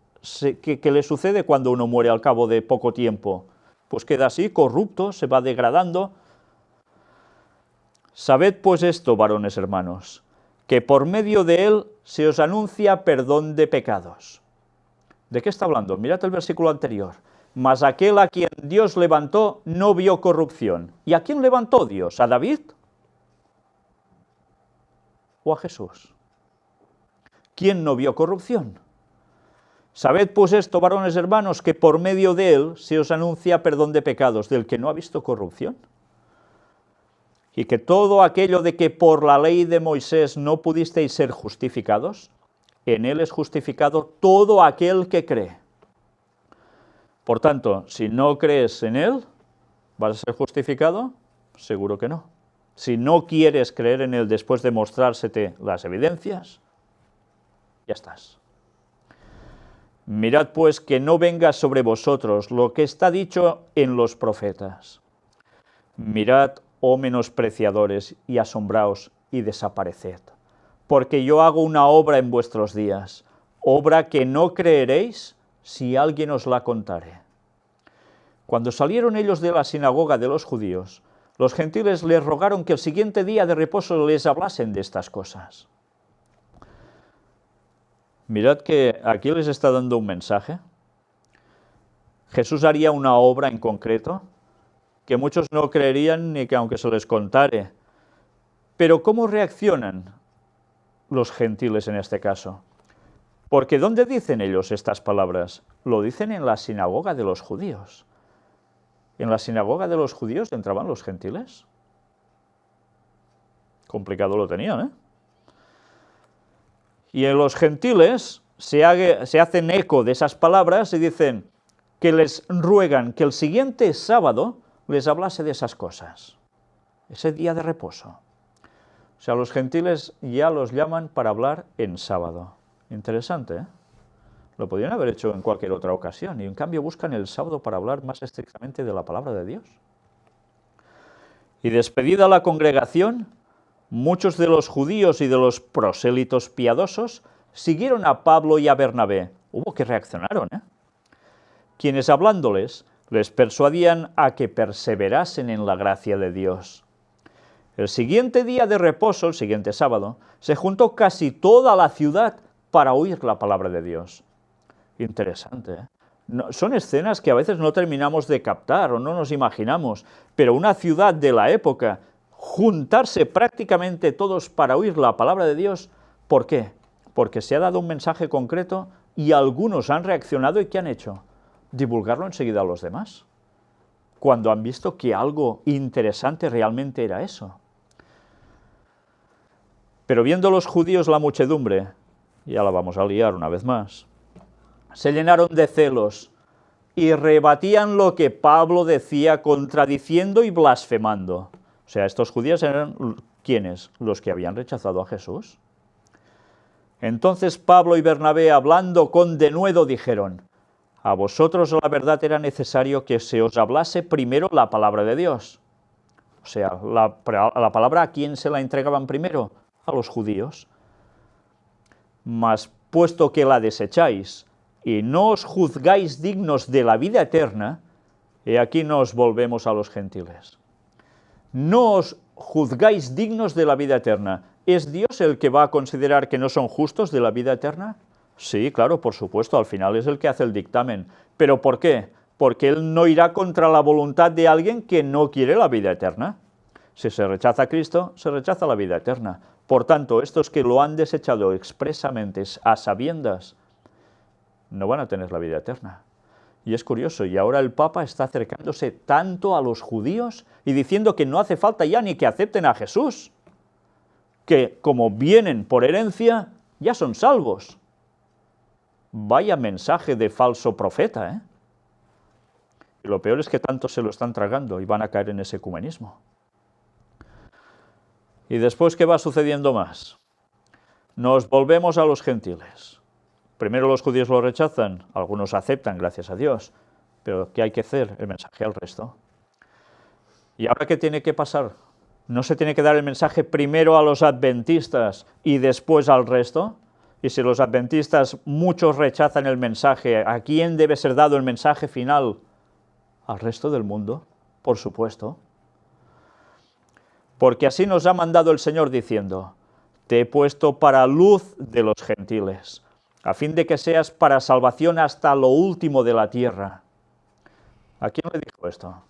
¿qué le sucede cuando uno muere al cabo de poco tiempo? Pues queda así, corrupto, se va degradando. Sabed pues esto, varones hermanos, que por medio de él se os anuncia perdón de pecados. ¿De qué está hablando? Mirad el versículo anterior. Mas aquel a quien Dios levantó no vio corrupción. ¿Y a quién levantó Dios? ¿A David? ¿O a Jesús? ¿Quién no vio corrupción? Sabed pues esto, varones hermanos, que por medio de él se os anuncia perdón de pecados, del que no ha visto corrupción. Y que todo aquello de que por la ley de Moisés no pudisteis ser justificados, en él es justificado todo aquel que cree. Por tanto, si no crees en él, ¿vas a ser justificado? Seguro que no. Si no quieres creer en él después de mostrársete las evidencias, ya estás. Mirad pues que no venga sobre vosotros lo que está dicho en los profetas. Mirad, oh menospreciadores, y asombraos y desapareced, porque yo hago una obra en vuestros días, obra que no creeréis si alguien os la contare. Cuando salieron ellos de la sinagoga de los judíos, los gentiles les rogaron que el siguiente día de reposo les hablasen de estas cosas. Mirad que aquí les está dando un mensaje. Jesús haría una obra en concreto, que muchos no creerían ni que aunque se les contare. Pero ¿cómo reaccionan los gentiles en este caso? Porque ¿dónde dicen ellos estas palabras? Lo dicen en la sinagoga de los judíos. ¿En la sinagoga de los judíos entraban los gentiles? Complicado lo tenían, Y en los gentiles se hacen eco de esas palabras y dicen que les ruegan que el siguiente sábado les hablase de esas cosas, ese día de reposo. O sea, los gentiles ya los llaman para hablar en sábado. Interesante, Lo podrían haber hecho en cualquier otra ocasión, y en cambio buscan el sábado para hablar más estrictamente de la palabra de Dios. Y despedida la congregación, muchos de los judíos y de los prosélitos piadosos siguieron a Pablo y a Bernabé. Hubo que reaccionaron, quienes hablándoles les persuadían a que perseverasen en la gracia de Dios. El siguiente día de reposo, el siguiente sábado, se juntó casi toda la ciudad para oír la palabra de Dios. Interesante, No, son escenas que a veces no terminamos de captar o no nos imaginamos, pero una ciudad de la época, juntarse prácticamente todos para oír la palabra de Dios, ¿por qué? Porque se ha dado un mensaje concreto y algunos han reaccionado y ¿qué han hecho? Divulgarlo enseguida a los demás, cuando han visto que algo interesante realmente era eso. Pero viendo los judíos la muchedumbre, ya la vamos a liar una vez más, se llenaron de celos y rebatían lo que Pablo decía, contradiciendo y blasfemando. O sea, estos judíos eran, ¿quiénes? Los que habían rechazado a Jesús. Entonces Pablo y Bernabé, hablando con denuedo, dijeron: a vosotros la verdad era necesario que se os hablase primero la palabra de Dios. O sea, la palabra, ¿a quién se la entregaban primero? a los judíos. Mas puesto que la desecháis y no os juzgáis dignos de la vida eterna, he aquí nos volvemos a los gentiles. No os juzgáis dignos de la vida eterna. ¿Es Dios el que va a considerar que no son justos de la vida eterna? Sí, claro, por supuesto, al final es el que hace el dictamen. ¿Pero por qué? Porque Él no irá contra la voluntad de alguien que no quiere la vida eterna. Si se rechaza a Cristo, se rechaza la vida eterna. Por tanto, estos que lo han desechado expresamente a sabiendas, no van a tener la vida eterna. Y es curioso, y ahora el Papa está acercándose tanto a los judíos y diciendo que no hace falta ya ni que acepten a Jesús, que como vienen por herencia, ya son salvos. Vaya mensaje de falso profeta, ¿eh? Y lo peor es que tanto se lo están tragando y van a caer en ese ecumenismo. ¿Y después qué va sucediendo más? Nos volvemos a los gentiles. Primero los judíos lo rechazan, algunos aceptan, gracias a Dios, pero ¿qué hay que hacer? El mensaje al resto. ¿Y ahora qué tiene que pasar? ¿No se tiene que dar el mensaje primero a los adventistas y después al resto? Y si los adventistas, muchos rechazan el mensaje, ¿a quién debe ser dado el mensaje final? Al resto del mundo, por supuesto. Porque así nos ha mandado el Señor diciendo, te he puesto para luz de los gentiles, a fin de que seas para salvación hasta lo último de la tierra. ¿A quién le dijo esto?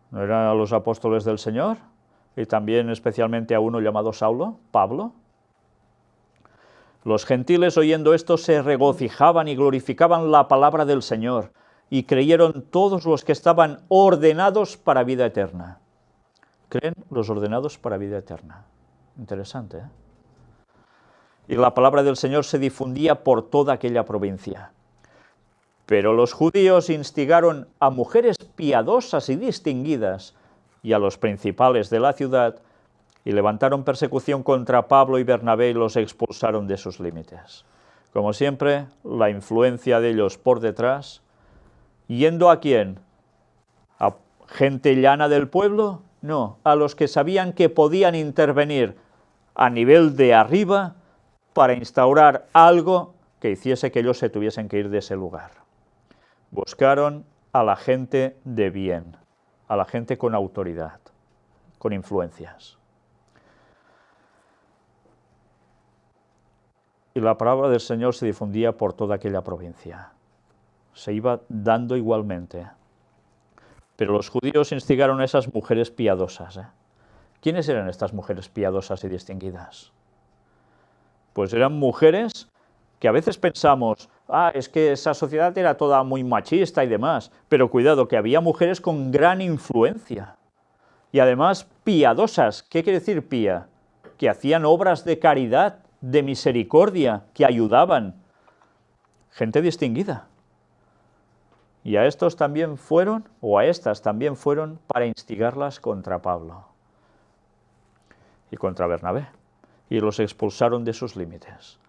¿No eran a los apóstoles del Señor? Y también especialmente a uno llamado Saulo, Pablo. Los gentiles oyendo esto se regocijaban y glorificaban la palabra del Señor, y creyeron todos los que estaban ordenados para vida eterna. Creen los ordenados para vida eterna. Interesante, ¿eh? Y la palabra del Señor se difundía por toda aquella provincia. Pero los judíos instigaron a mujeres piadosas y distinguidas y a los principales de la ciudad y levantaron persecución contra Pablo y Bernabé y los expulsaron de sus límites. Como siempre, la influencia de ellos por detrás, ¿yendo a quién? ¿A gente llana del pueblo? No, a los que sabían que podían intervenir a nivel de arriba para instaurar algo que hiciese que ellos se tuviesen que ir de ese lugar. Buscaron a la gente de bien, a la gente con autoridad, con influencias. Y la palabra del Señor se difundía por toda aquella provincia. Se iba dando igualmente. Pero los judíos instigaron a esas mujeres piadosas. ¿Quiénes eran estas mujeres piadosas y distinguidas? Pues eran mujeres que a veces pensamos, es que esa sociedad era toda muy machista y demás, pero cuidado, que había mujeres con gran influencia. Y además piadosas. ¿Qué quiere decir pía? Que hacían obras de caridad, de misericordia, que ayudaban. Gente distinguida. Y a estos también fueron, o a estas también fueron, para instigarlas contra Pablo y contra Bernabé, y los expulsaron de sus límites.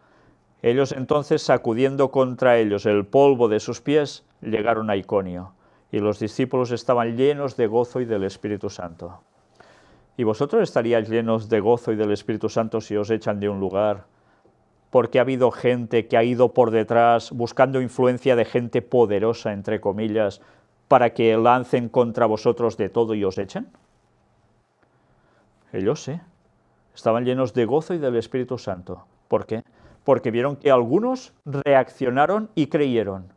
Ellos entonces, sacudiendo contra ellos el polvo de sus pies, llegaron a Iconio, y los discípulos estaban llenos de gozo y del Espíritu Santo. ¿Y vosotros estaríais llenos de gozo y del Espíritu Santo si os echan de un lugar? Porque ha habido gente que ha ido por detrás buscando influencia de gente poderosa, entre comillas, para que lancen contra vosotros de todo y os echen. Ellos sí, estaban llenos de gozo y del Espíritu Santo. ¿Por qué? Porque vieron que algunos reaccionaron y creyeron.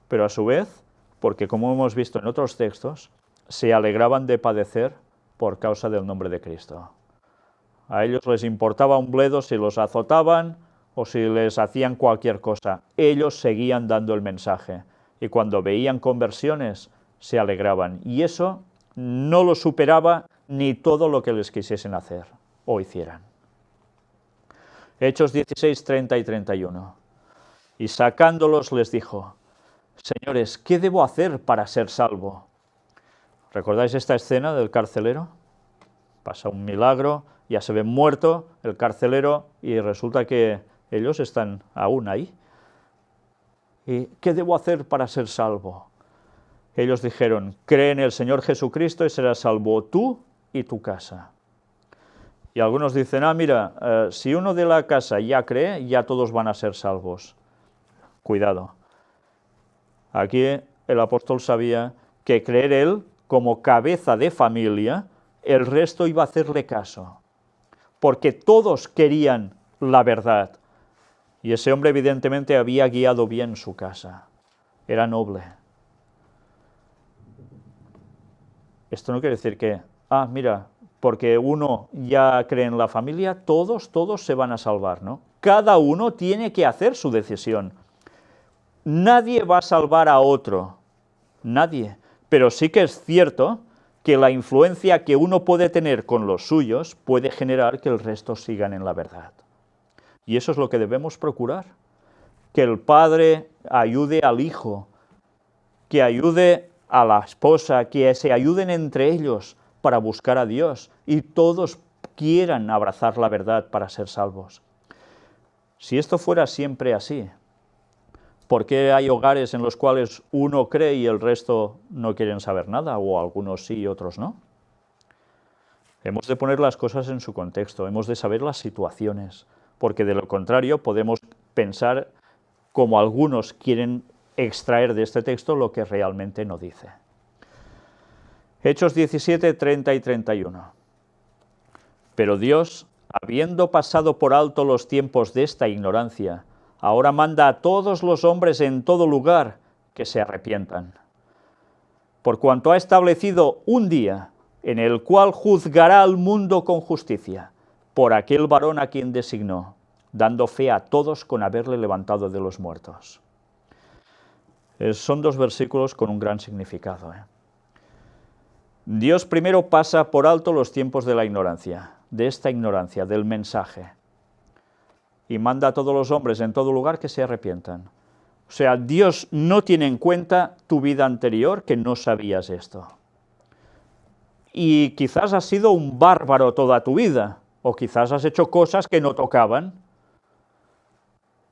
Pero a su vez, porque como hemos visto en otros textos, se alegraban de padecer por causa del nombre de Cristo. A ellos les importaba un bledo si los azotaban o si les hacían cualquier cosa. Ellos seguían dando el mensaje y cuando veían conversiones se alegraban. Y eso no lo superaba ni todo lo que les quisiesen hacer o hicieran. Hechos 16, 30 y 31. Y sacándolos les dijo, señores, ¿qué debo hacer para ser salvo? ¿Recordáis esta escena del carcelero? Pasa un milagro, ya se ve muerto el carcelero y resulta que ellos están aún ahí. ¿Y qué debo hacer para ser salvo? Ellos dijeron, cree en el Señor Jesucristo y serás salvo tú y tu casa. Y algunos dicen, mira, si uno de la casa ya cree, ya todos van a ser salvos. Cuidado. Aquí el apóstol sabía que creer él como cabeza de familia, el resto iba a hacerle caso. Porque todos querían la verdad. Y ese hombre evidentemente había guiado bien su casa. Era noble. Esto no quiere decir que, mira, porque uno ya cree en la familia, todos se van a salvar, ¿no? Cada uno tiene que hacer su decisión. Nadie va a salvar a otro, nadie. Pero sí que es cierto que la influencia que uno puede tener con los suyos puede generar que el resto sigan en la verdad. Y eso es lo que debemos procurar, que el padre ayude al hijo, que ayude a la esposa, que se ayuden entre ellos para buscar a Dios y todos quieran abrazar la verdad para ser salvos. Si esto fuera siempre así, ¿por qué hay hogares en los cuales uno cree y el resto no quieren saber nada, o algunos sí y otros no? Hemos de poner las cosas en su contexto, hemos de saber las situaciones, porque de lo contrario podemos pensar como algunos quieren extraer de este texto lo que realmente no dice. Hechos 17, 30 y 31. Pero Dios, habiendo pasado por alto los tiempos de esta ignorancia, ahora manda a todos los hombres en todo lugar que se arrepientan. Por cuanto ha establecido un día en el cual juzgará al mundo con justicia, por aquel varón a quien designó, dando fe a todos con haberle levantado de los muertos. Son dos versículos con un gran significado. Dios primero pasa por alto los tiempos de la ignorancia, de esta ignorancia, del mensaje, y manda a todos los hombres en todo lugar que se arrepientan. O sea, Dios no tiene en cuenta tu vida anterior, que no sabías esto. Y quizás has sido un bárbaro toda tu vida, o quizás has hecho cosas que no tocaban.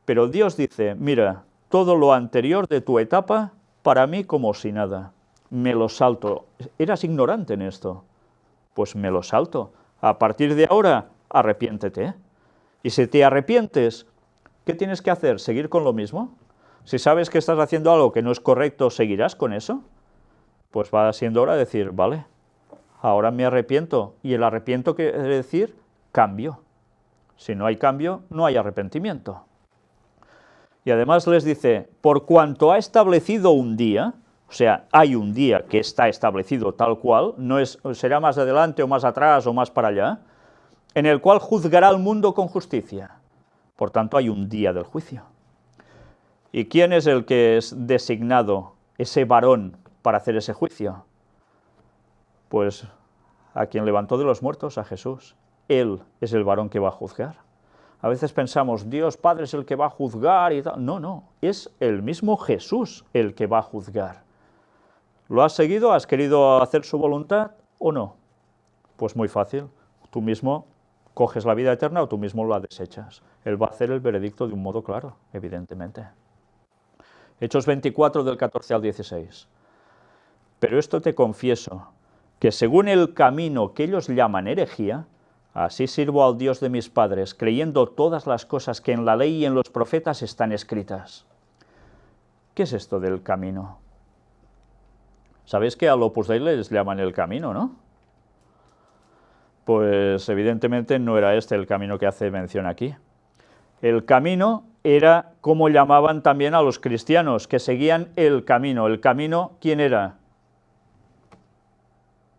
Pero Dios dice, mira, todo lo anterior de tu etapa, para mí como si nada. Me lo salto. ¿Eras ignorante en esto? Pues me lo salto. A partir de ahora, arrepiéntete. Y si te arrepientes, ¿qué tienes que hacer? ¿Seguir con lo mismo? Si sabes que estás haciendo algo que no es correcto, ¿seguirás con eso? Pues va siendo hora de decir, vale, ahora me arrepiento. Y el arrepiento quiere decir cambio. Si no hay cambio, no hay arrepentimiento. Y además les dice, por cuanto ha establecido un día, o sea, hay un día que está establecido tal cual, no es, será más adelante o más atrás o más para allá, en el cual juzgará al mundo con justicia. Por tanto, hay un día del juicio. ¿Y quién es el que es designado, ese varón, para hacer ese juicio? Pues a quien levantó de los muertos, a Jesús. Él es el varón que va a juzgar. A veces pensamos, Dios Padre es el que va a juzgar y tal. No, no, es el mismo Jesús el que va a juzgar. ¿Lo has seguido? ¿Has querido hacer su voluntad o no? Pues muy fácil. Tú mismo coges la vida eterna o tú mismo la desechas. Él va a hacer el veredicto de un modo claro, evidentemente. Hechos 24, del 14 al 16. Pero esto te confieso, que según el camino que ellos llaman herejía, así sirvo al Dios de mis padres, creyendo todas las cosas que en la ley y en los profetas están escritas. ¿Qué es esto del camino? ¿Sabéis que al Opus Dei les llaman el camino, no? Pues evidentemente no era este el camino que hace mención aquí. El camino era como llamaban también a los cristianos, que seguían el camino. ¿El camino quién era?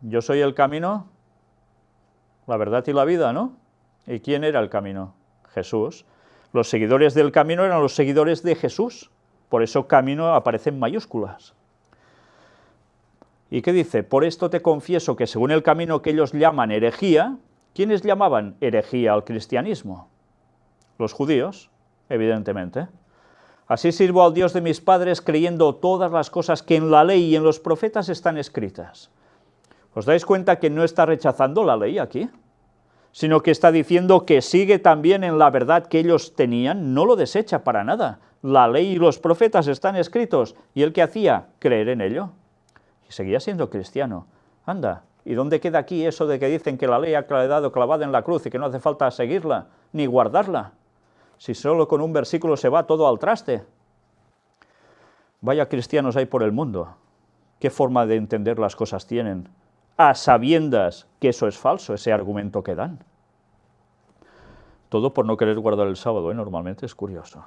Yo soy el camino, la verdad y la vida, ¿no? ¿Y quién era el camino? Jesús. Los seguidores del camino eran los seguidores de Jesús. Por eso camino aparece en mayúsculas. ¿Y qué dice? Por esto te confieso que según el camino que ellos llaman herejía, ¿quiénes llamaban herejía al cristianismo? Los judíos, evidentemente. Así sirvo al Dios de mis padres creyendo todas las cosas que en la ley y en los profetas están escritas. ¿Os dais cuenta que no está rechazando la ley aquí? Sino que está diciendo que sigue también en la verdad que ellos tenían, no lo desecha para nada. La ley y los profetas están escritos, y él ¿qué hacía? Creer en ello. Y seguía siendo cristiano. Anda, ¿Y dónde queda aquí eso de que dicen que la ley ha quedado clavada en la cruz y que no hace falta seguirla, ni guardarla? Si solo con un versículo se va todo al traste. Vaya cristianos hay por el mundo. ¿Qué forma de entender las cosas tienen? A sabiendas que eso es falso, ese argumento que dan. Todo por no querer guardar el sábado, normalmente es curioso.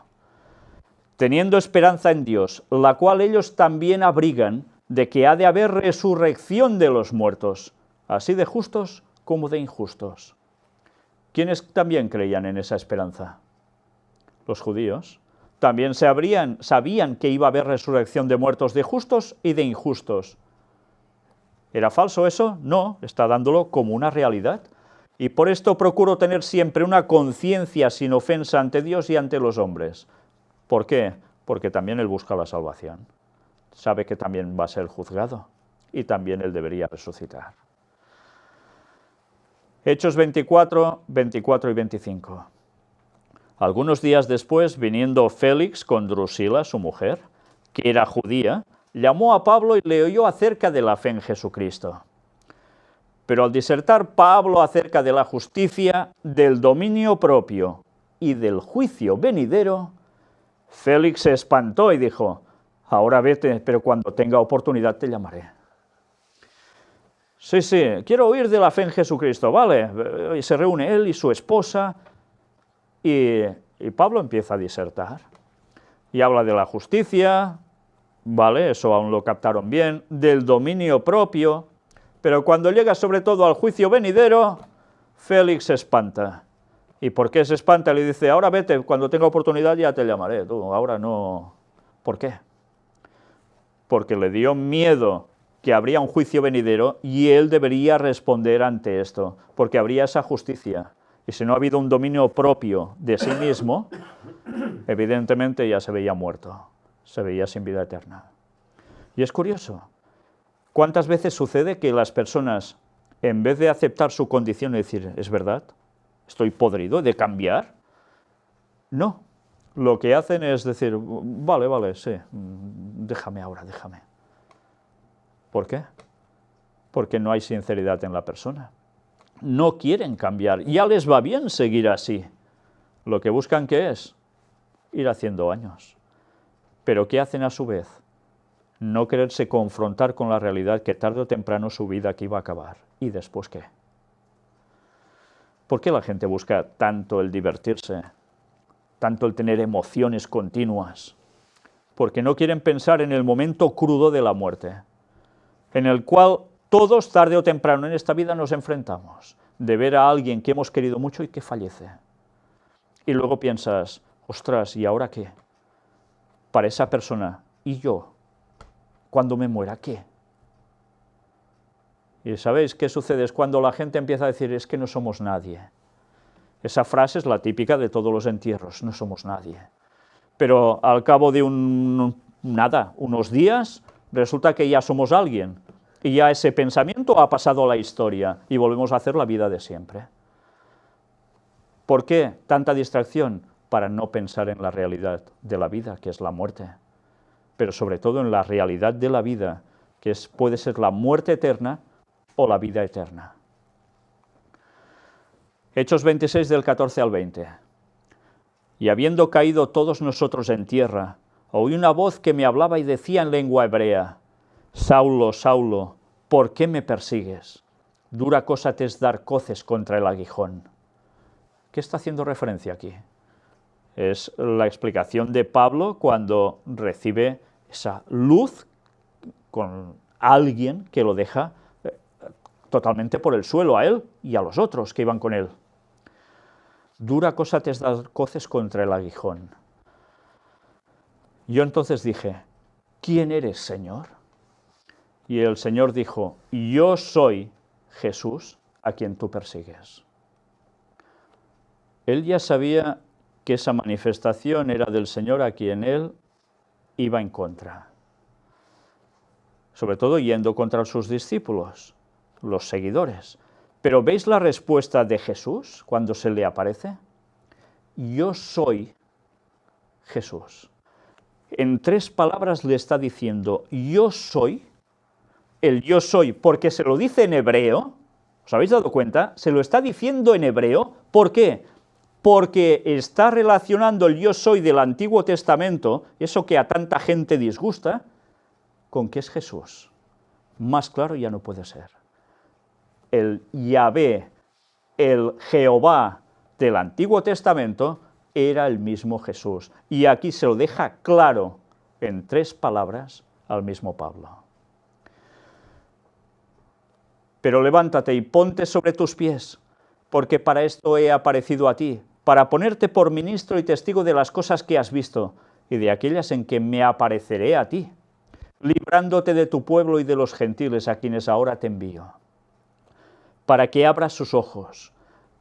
Teniendo esperanza en Dios, la cual ellos también abrigan, de que ha de haber resurrección de los muertos, así de justos como de injustos. ¿Quiénes también creían en esa esperanza? Los judíos. También sabían que iba a haber resurrección de muertos, de justos y de injustos. ¿Era falso eso? No, está dándolo como una realidad. Y por esto procuro tener siempre una conciencia sin ofensa ante Dios y ante los hombres. ¿Por qué? Porque también Él busca la salvación. Sabe que también va a ser juzgado y también Él debería resucitar. Hechos 24, 24 y 25. Algunos días después, viniendo Félix con Drusila, su mujer, que era judía, llamó a Pablo y le oyó acerca de la fe en Jesucristo. Pero al disertar Pablo acerca de la justicia, del dominio propio y del juicio venidero, Félix se espantó y dijo: ahora vete, pero cuando tenga oportunidad te llamaré. Sí, quiero oír de la fe en Jesucristo, vale. Y se reúne él y su esposa, y Pablo empieza a disertar. Y habla de la justicia, vale, eso aún lo captaron bien, del dominio propio, pero cuando llega sobre todo al juicio venidero, Félix se espanta. ¿Y por qué se espanta? Le dice: ahora vete, cuando tenga oportunidad ya te llamaré, tú, ahora no. ¿Por qué? Porque le dio miedo que habría un juicio venidero y él debería responder ante esto, porque habría esa justicia. Y si no ha habido un dominio propio de sí mismo, evidentemente ya se veía muerto, se veía sin vida eterna. Y es curioso, ¿cuántas veces sucede que las personas, en vez de aceptar su condición y decir: es verdad, estoy podrido, de cambiar? No, lo que hacen es decir: vale, sí, déjame ahora, déjame. ¿Por qué? Porque no hay sinceridad en la persona. No quieren cambiar, ya les va bien seguir así. Lo que buscan, ¿qué es? Ir haciendo años. Pero ¿qué hacen a su vez? No quererse confrontar con la realidad que tarde o temprano su vida aquí va a acabar. ¿Y después qué? ¿Por qué la gente busca tanto el divertirse, tanto el tener emociones continuas? Porque no quieren pensar en el momento crudo de la muerte, en el cual todos, tarde o temprano en esta vida, nos enfrentamos, de ver a alguien que hemos querido mucho y que fallece. Y luego piensas: ostras, ¿y ahora qué? Para esa persona, ¿y yo? Cuando me muera, ¿qué? Y ¿sabéis qué sucede? Es cuando la gente empieza a decir: es que no somos nadie. Esa frase es la típica de todos los entierros: no somos nadie. Pero al cabo de unos días, resulta que ya somos alguien. Y ya ese pensamiento ha pasado a la historia y volvemos a hacer la vida de siempre. ¿Por qué tanta distracción? Para no pensar en la realidad de la vida, que es la muerte. Pero sobre todo en la realidad de la vida, que puede ser la muerte eterna o la vida eterna. Hechos 26 del 14 al 20. Y habiendo caído todos nosotros en tierra, oí una voz que me hablaba y decía en lengua hebrea: Saulo, Saulo, ¿por qué me persigues? Dura cosa te es dar coces contra el aguijón. ¿Qué está haciendo referencia aquí? Es la explicación de Pablo cuando recibe esa luz con alguien que lo deja totalmente por el suelo a él y a los otros que iban con él. Dura cosa te es dar coces contra el aguijón. Yo entonces dije: ¿quién eres, Señor? Y el Señor dijo: yo soy Jesús a quien tú persigues. Él ya sabía que esa manifestación era del Señor a quien él iba en contra. Sobre todo yendo contra sus discípulos, los seguidores. Pero ¿veis la respuesta de Jesús cuando se le aparece? Yo soy Jesús. En 3 palabras le está diciendo: yo soy, el yo soy, porque se lo dice en hebreo. ¿Os habéis dado cuenta? Se lo está diciendo en hebreo. ¿Por qué? Porque está relacionando el yo soy del Antiguo Testamento, eso que a tanta gente disgusta, con que es Jesús. Más claro ya no puede ser. El Yahvé, el Jehová del Antiguo Testamento, era el mismo Jesús. Y aquí se lo deja claro en 3 palabras al mismo Pablo. Pero levántate y ponte sobre tus pies, porque para esto he aparecido a ti, para ponerte por ministro y testigo de las cosas que has visto y de aquellas en que me apareceré a ti, librándote de tu pueblo y de los gentiles a quienes ahora te envío, para que abras sus ojos,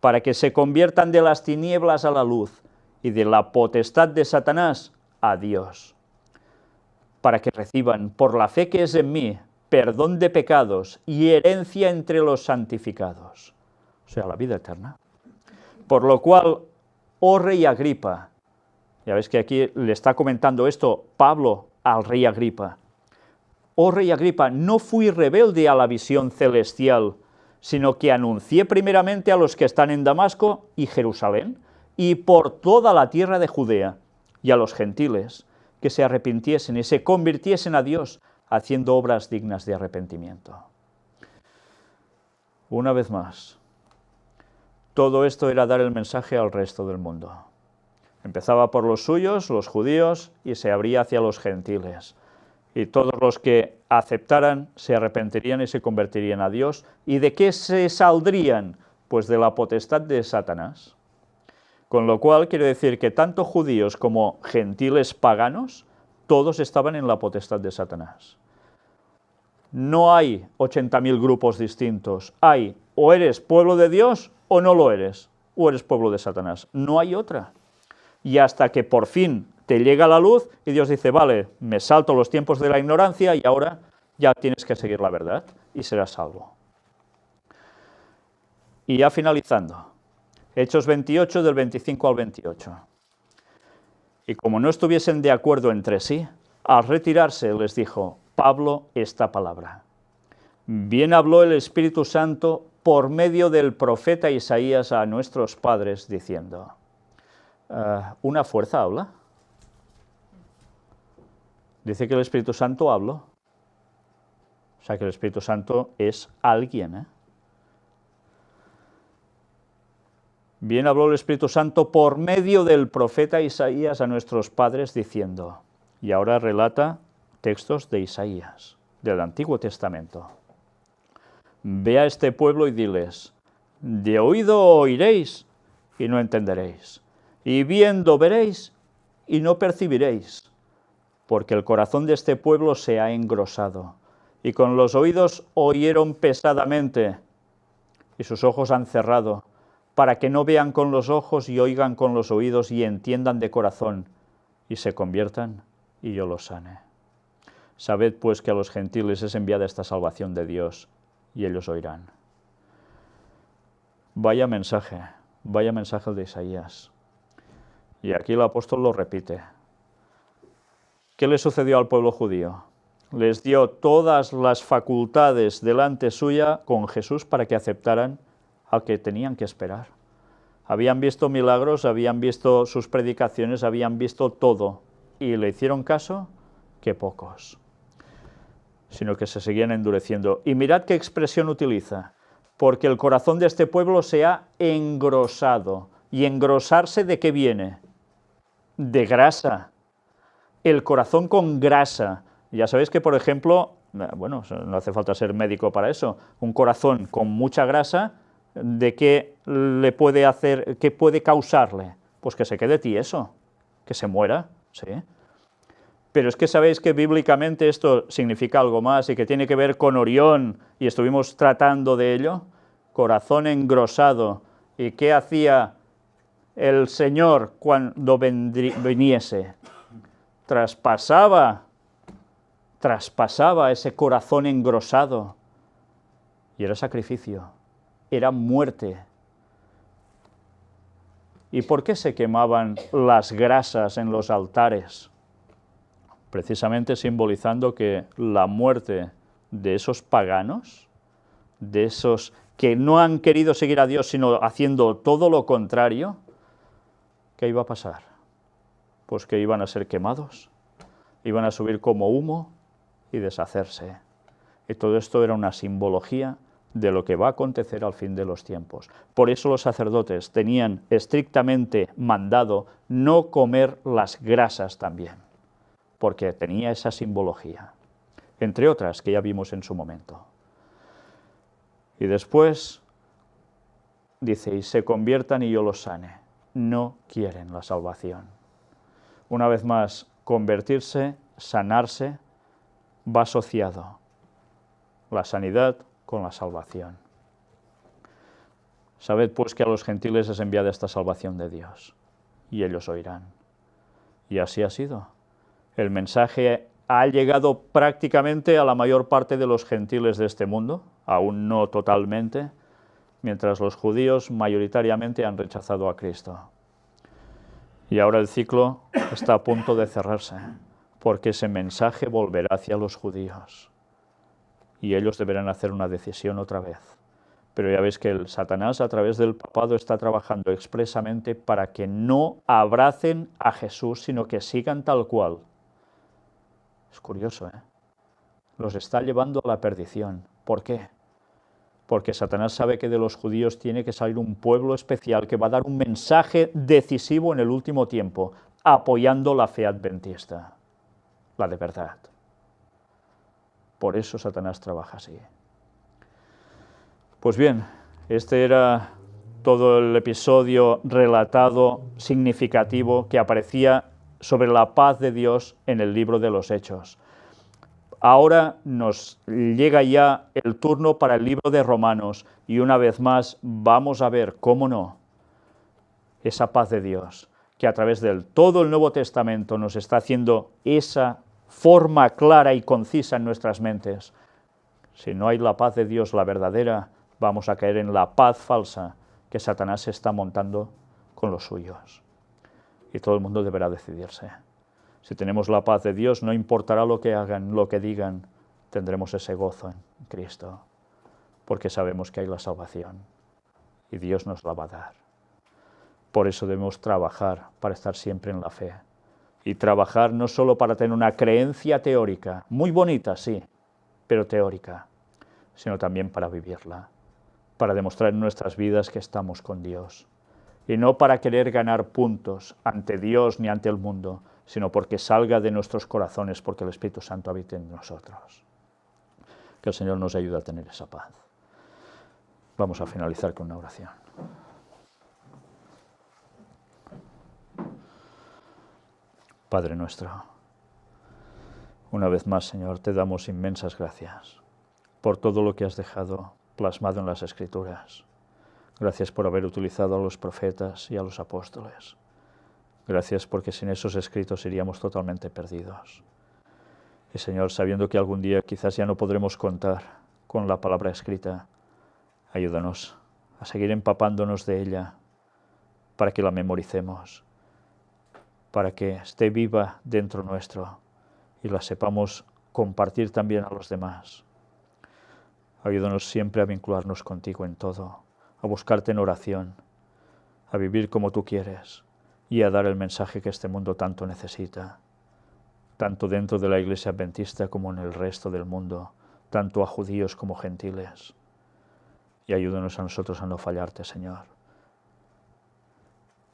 para que se conviertan de las tinieblas a la luz y de la potestad de Satanás a Dios, para que reciban, por la fe que es en mí, perdón de pecados y herencia entre los santificados, o sea, la vida eterna. Por lo cual, oh rey Agripa, ya ves que aquí le está comentando esto Pablo al rey Agripa, oh rey Agripa, no fui rebelde a la visión celestial, sino que anuncié primeramente a los que están en Damasco y Jerusalén, y por toda la tierra de Judea, y a los gentiles, que se arrepintiesen y se convirtiesen a Dios, haciendo obras dignas de arrepentimiento. Una vez más, todo esto era dar el mensaje al resto del mundo. Empezaba por los suyos, los judíos, y se abría hacia los gentiles. Y todos los que aceptaran se arrepentirían y se convertirían a Dios. ¿Y de qué se saldrían? Pues de la potestad de Satanás. Con lo cual quiere decir que tanto judíos como gentiles paganos, todos estaban en la potestad de Satanás. No hay 80.000 grupos distintos. Hay o eres pueblo de Dios o no lo eres, o eres pueblo de Satanás. No hay otra. Y hasta que por fin te llega la luz y Dios dice, vale, me salto los tiempos de la ignorancia y ahora ya tienes que seguir la verdad y serás salvo. Y ya finalizando, Hechos 28 del 25 al 28. Y como no estuviesen de acuerdo entre sí, al retirarse les dijo Pablo esta palabra. Bien habló el Espíritu Santo por medio del profeta Isaías a nuestros padres, diciendo, ¿una fuerza habla? Dice que el Espíritu Santo habló. O sea que el Espíritu Santo es alguien, Bien habló el Espíritu Santo por medio del profeta Isaías a nuestros padres, diciendo, y ahora relata textos de Isaías, del Antiguo Testamento. Ve a este pueblo y diles, de oído oiréis y no entenderéis, y viendo veréis y no percibiréis, porque el corazón de este pueblo se ha engrosado, y con los oídos oyeron pesadamente, y sus ojos han cerrado, para que no vean con los ojos y oigan con los oídos y entiendan de corazón, y se conviertan, y yo los sane. Sabed pues que a los gentiles es enviada esta salvación de Dios, y ellos oirán. Vaya mensaje el de Isaías. Y aquí el apóstol lo repite. ¿Qué le sucedió al pueblo judío? Les dio todas las facultades delante suya con Jesús para que aceptaran al que tenían que esperar. Habían visto milagros, habían visto sus predicaciones, habían visto todo. ¿Y le hicieron caso? Que pocos. Sino que se seguían endureciendo. Y mirad qué expresión utiliza. Porque el corazón de este pueblo se ha engrosado. ¿Y engrosarse de qué viene? De grasa. El corazón con grasa. Ya sabéis que, por ejemplo, bueno, no hace falta ser médico para eso, un corazón con mucha grasa, ¿de qué le puede hacer, qué puede causarle? Pues que se quede tieso, que se muera, ¿sí? Pero es que sabéis que bíblicamente esto significa algo más y que tiene que ver con Orión, y estuvimos tratando de ello, corazón engrosado. ¿Y qué hacía el Señor cuando viniese? Traspasaba ese corazón engrosado, y era sacrificio, era muerte. ¿Y por qué se quemaban las grasas en los altares? Precisamente simbolizando que la muerte de esos paganos, de esos que no han querido seguir a Dios, sino haciendo todo lo contrario, ¿qué iba a pasar? Pues que iban a ser quemados, iban a subir como humo y deshacerse. Y todo esto era una simbología de lo que va a acontecer al fin de los tiempos. Por eso los sacerdotes tenían estrictamente mandado no comer las grasas también, porque tenía esa simbología, entre otras que ya vimos en su momento. Y después dice, y se conviertan y yo los sane. No quieren la salvación. Una vez más, convertirse, sanarse, va asociado la sanidad con la salvación. Sabed pues que a los gentiles es enviada esta salvación de Dios, y ellos oirán. Y así ha sido. El mensaje ha llegado prácticamente a la mayor parte de los gentiles de este mundo, aún no totalmente, mientras los judíos mayoritariamente han rechazado a Cristo. Y ahora el ciclo está a punto de cerrarse, porque ese mensaje volverá hacia los judíos. Y ellos deberán hacer una decisión otra vez. Pero ya veis que el Satanás a través del papado está trabajando expresamente para que no abracen a Jesús, sino que sigan tal cual. Es curioso, ¿eh? Los está llevando a la perdición. ¿Por qué? Porque Satanás sabe que de los judíos tiene que salir un pueblo especial que va a dar un mensaje decisivo en el último tiempo, apoyando la fe adventista, la de verdad. Por eso Satanás trabaja así. Pues bien, este era todo el episodio relatado, significativo, que aparecía sobre la paz de Dios en el libro de los Hechos. Ahora nos llega ya el turno para el libro de Romanos y una vez más vamos a ver, cómo no, esa paz de Dios, que a través de todo el Nuevo Testamento nos está haciendo esa forma clara y concisa en nuestras mentes. Si no hay la paz de Dios, la verdadera, vamos a caer en la paz falsa que Satanás está montando con los suyos. Y todo el mundo deberá decidirse. Si tenemos la paz de Dios, no importará lo que hagan, lo que digan, tendremos ese gozo en Cristo, porque sabemos que hay la salvación y Dios nos la va a dar. Por eso debemos trabajar para estar siempre en la fe. Y trabajar no solo para tener una creencia teórica, muy bonita, sí, pero teórica, sino también para vivirla, para demostrar en nuestras vidas que estamos con Dios. Y no para querer ganar puntos ante Dios ni ante el mundo, sino porque salga de nuestros corazones, porque el Espíritu Santo habite en nosotros. Que el Señor nos ayude a tener esa paz. Vamos a finalizar con una oración. Padre nuestro, una vez más, Señor, te damos inmensas gracias por todo lo que has dejado plasmado en las Escrituras. Gracias por haber utilizado a los profetas y a los apóstoles. Gracias porque sin esos escritos iríamos totalmente perdidos. Y Señor, sabiendo que algún día quizás ya no podremos contar con la palabra escrita, ayúdanos a seguir empapándonos de ella para que la memoricemos, para que esté viva dentro nuestro y la sepamos compartir también a los demás. Ayúdanos siempre a vincularnos contigo en todo, a buscarte en oración, a vivir como tú quieres y a dar el mensaje que este mundo tanto necesita, tanto dentro de la Iglesia Adventista como en el resto del mundo, tanto a judíos como gentiles. Y ayúdanos a nosotros a no fallarte, Señor.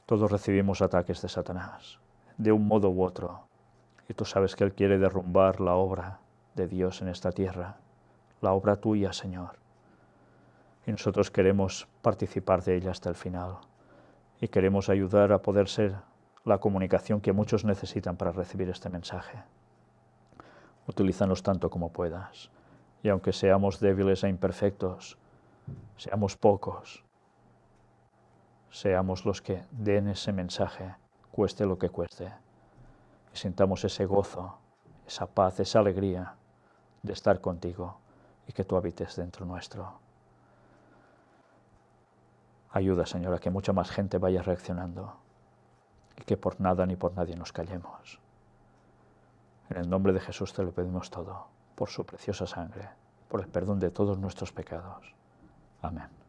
Todos recibimos ataques de Satanás, de un modo u otro, y tú sabes que él quiere derrumbar la obra de Dios en esta tierra, la obra tuya, Señor. Y nosotros queremos participar de ella hasta el final. Y queremos ayudar a poder ser la comunicación que muchos necesitan para recibir este mensaje. Utilízanos tanto como puedas. Y aunque seamos débiles e imperfectos, seamos pocos, seamos los que den ese mensaje, cueste lo que cueste. Y sintamos ese gozo, esa paz, esa alegría de estar contigo y que tú habites dentro nuestro. Ayuda, Señor, a que mucha más gente vaya reaccionando y que por nada ni por nadie nos callemos. En el nombre de Jesús te lo pedimos todo, por su preciosa sangre. por el perdón de todos nuestros pecados. Amén.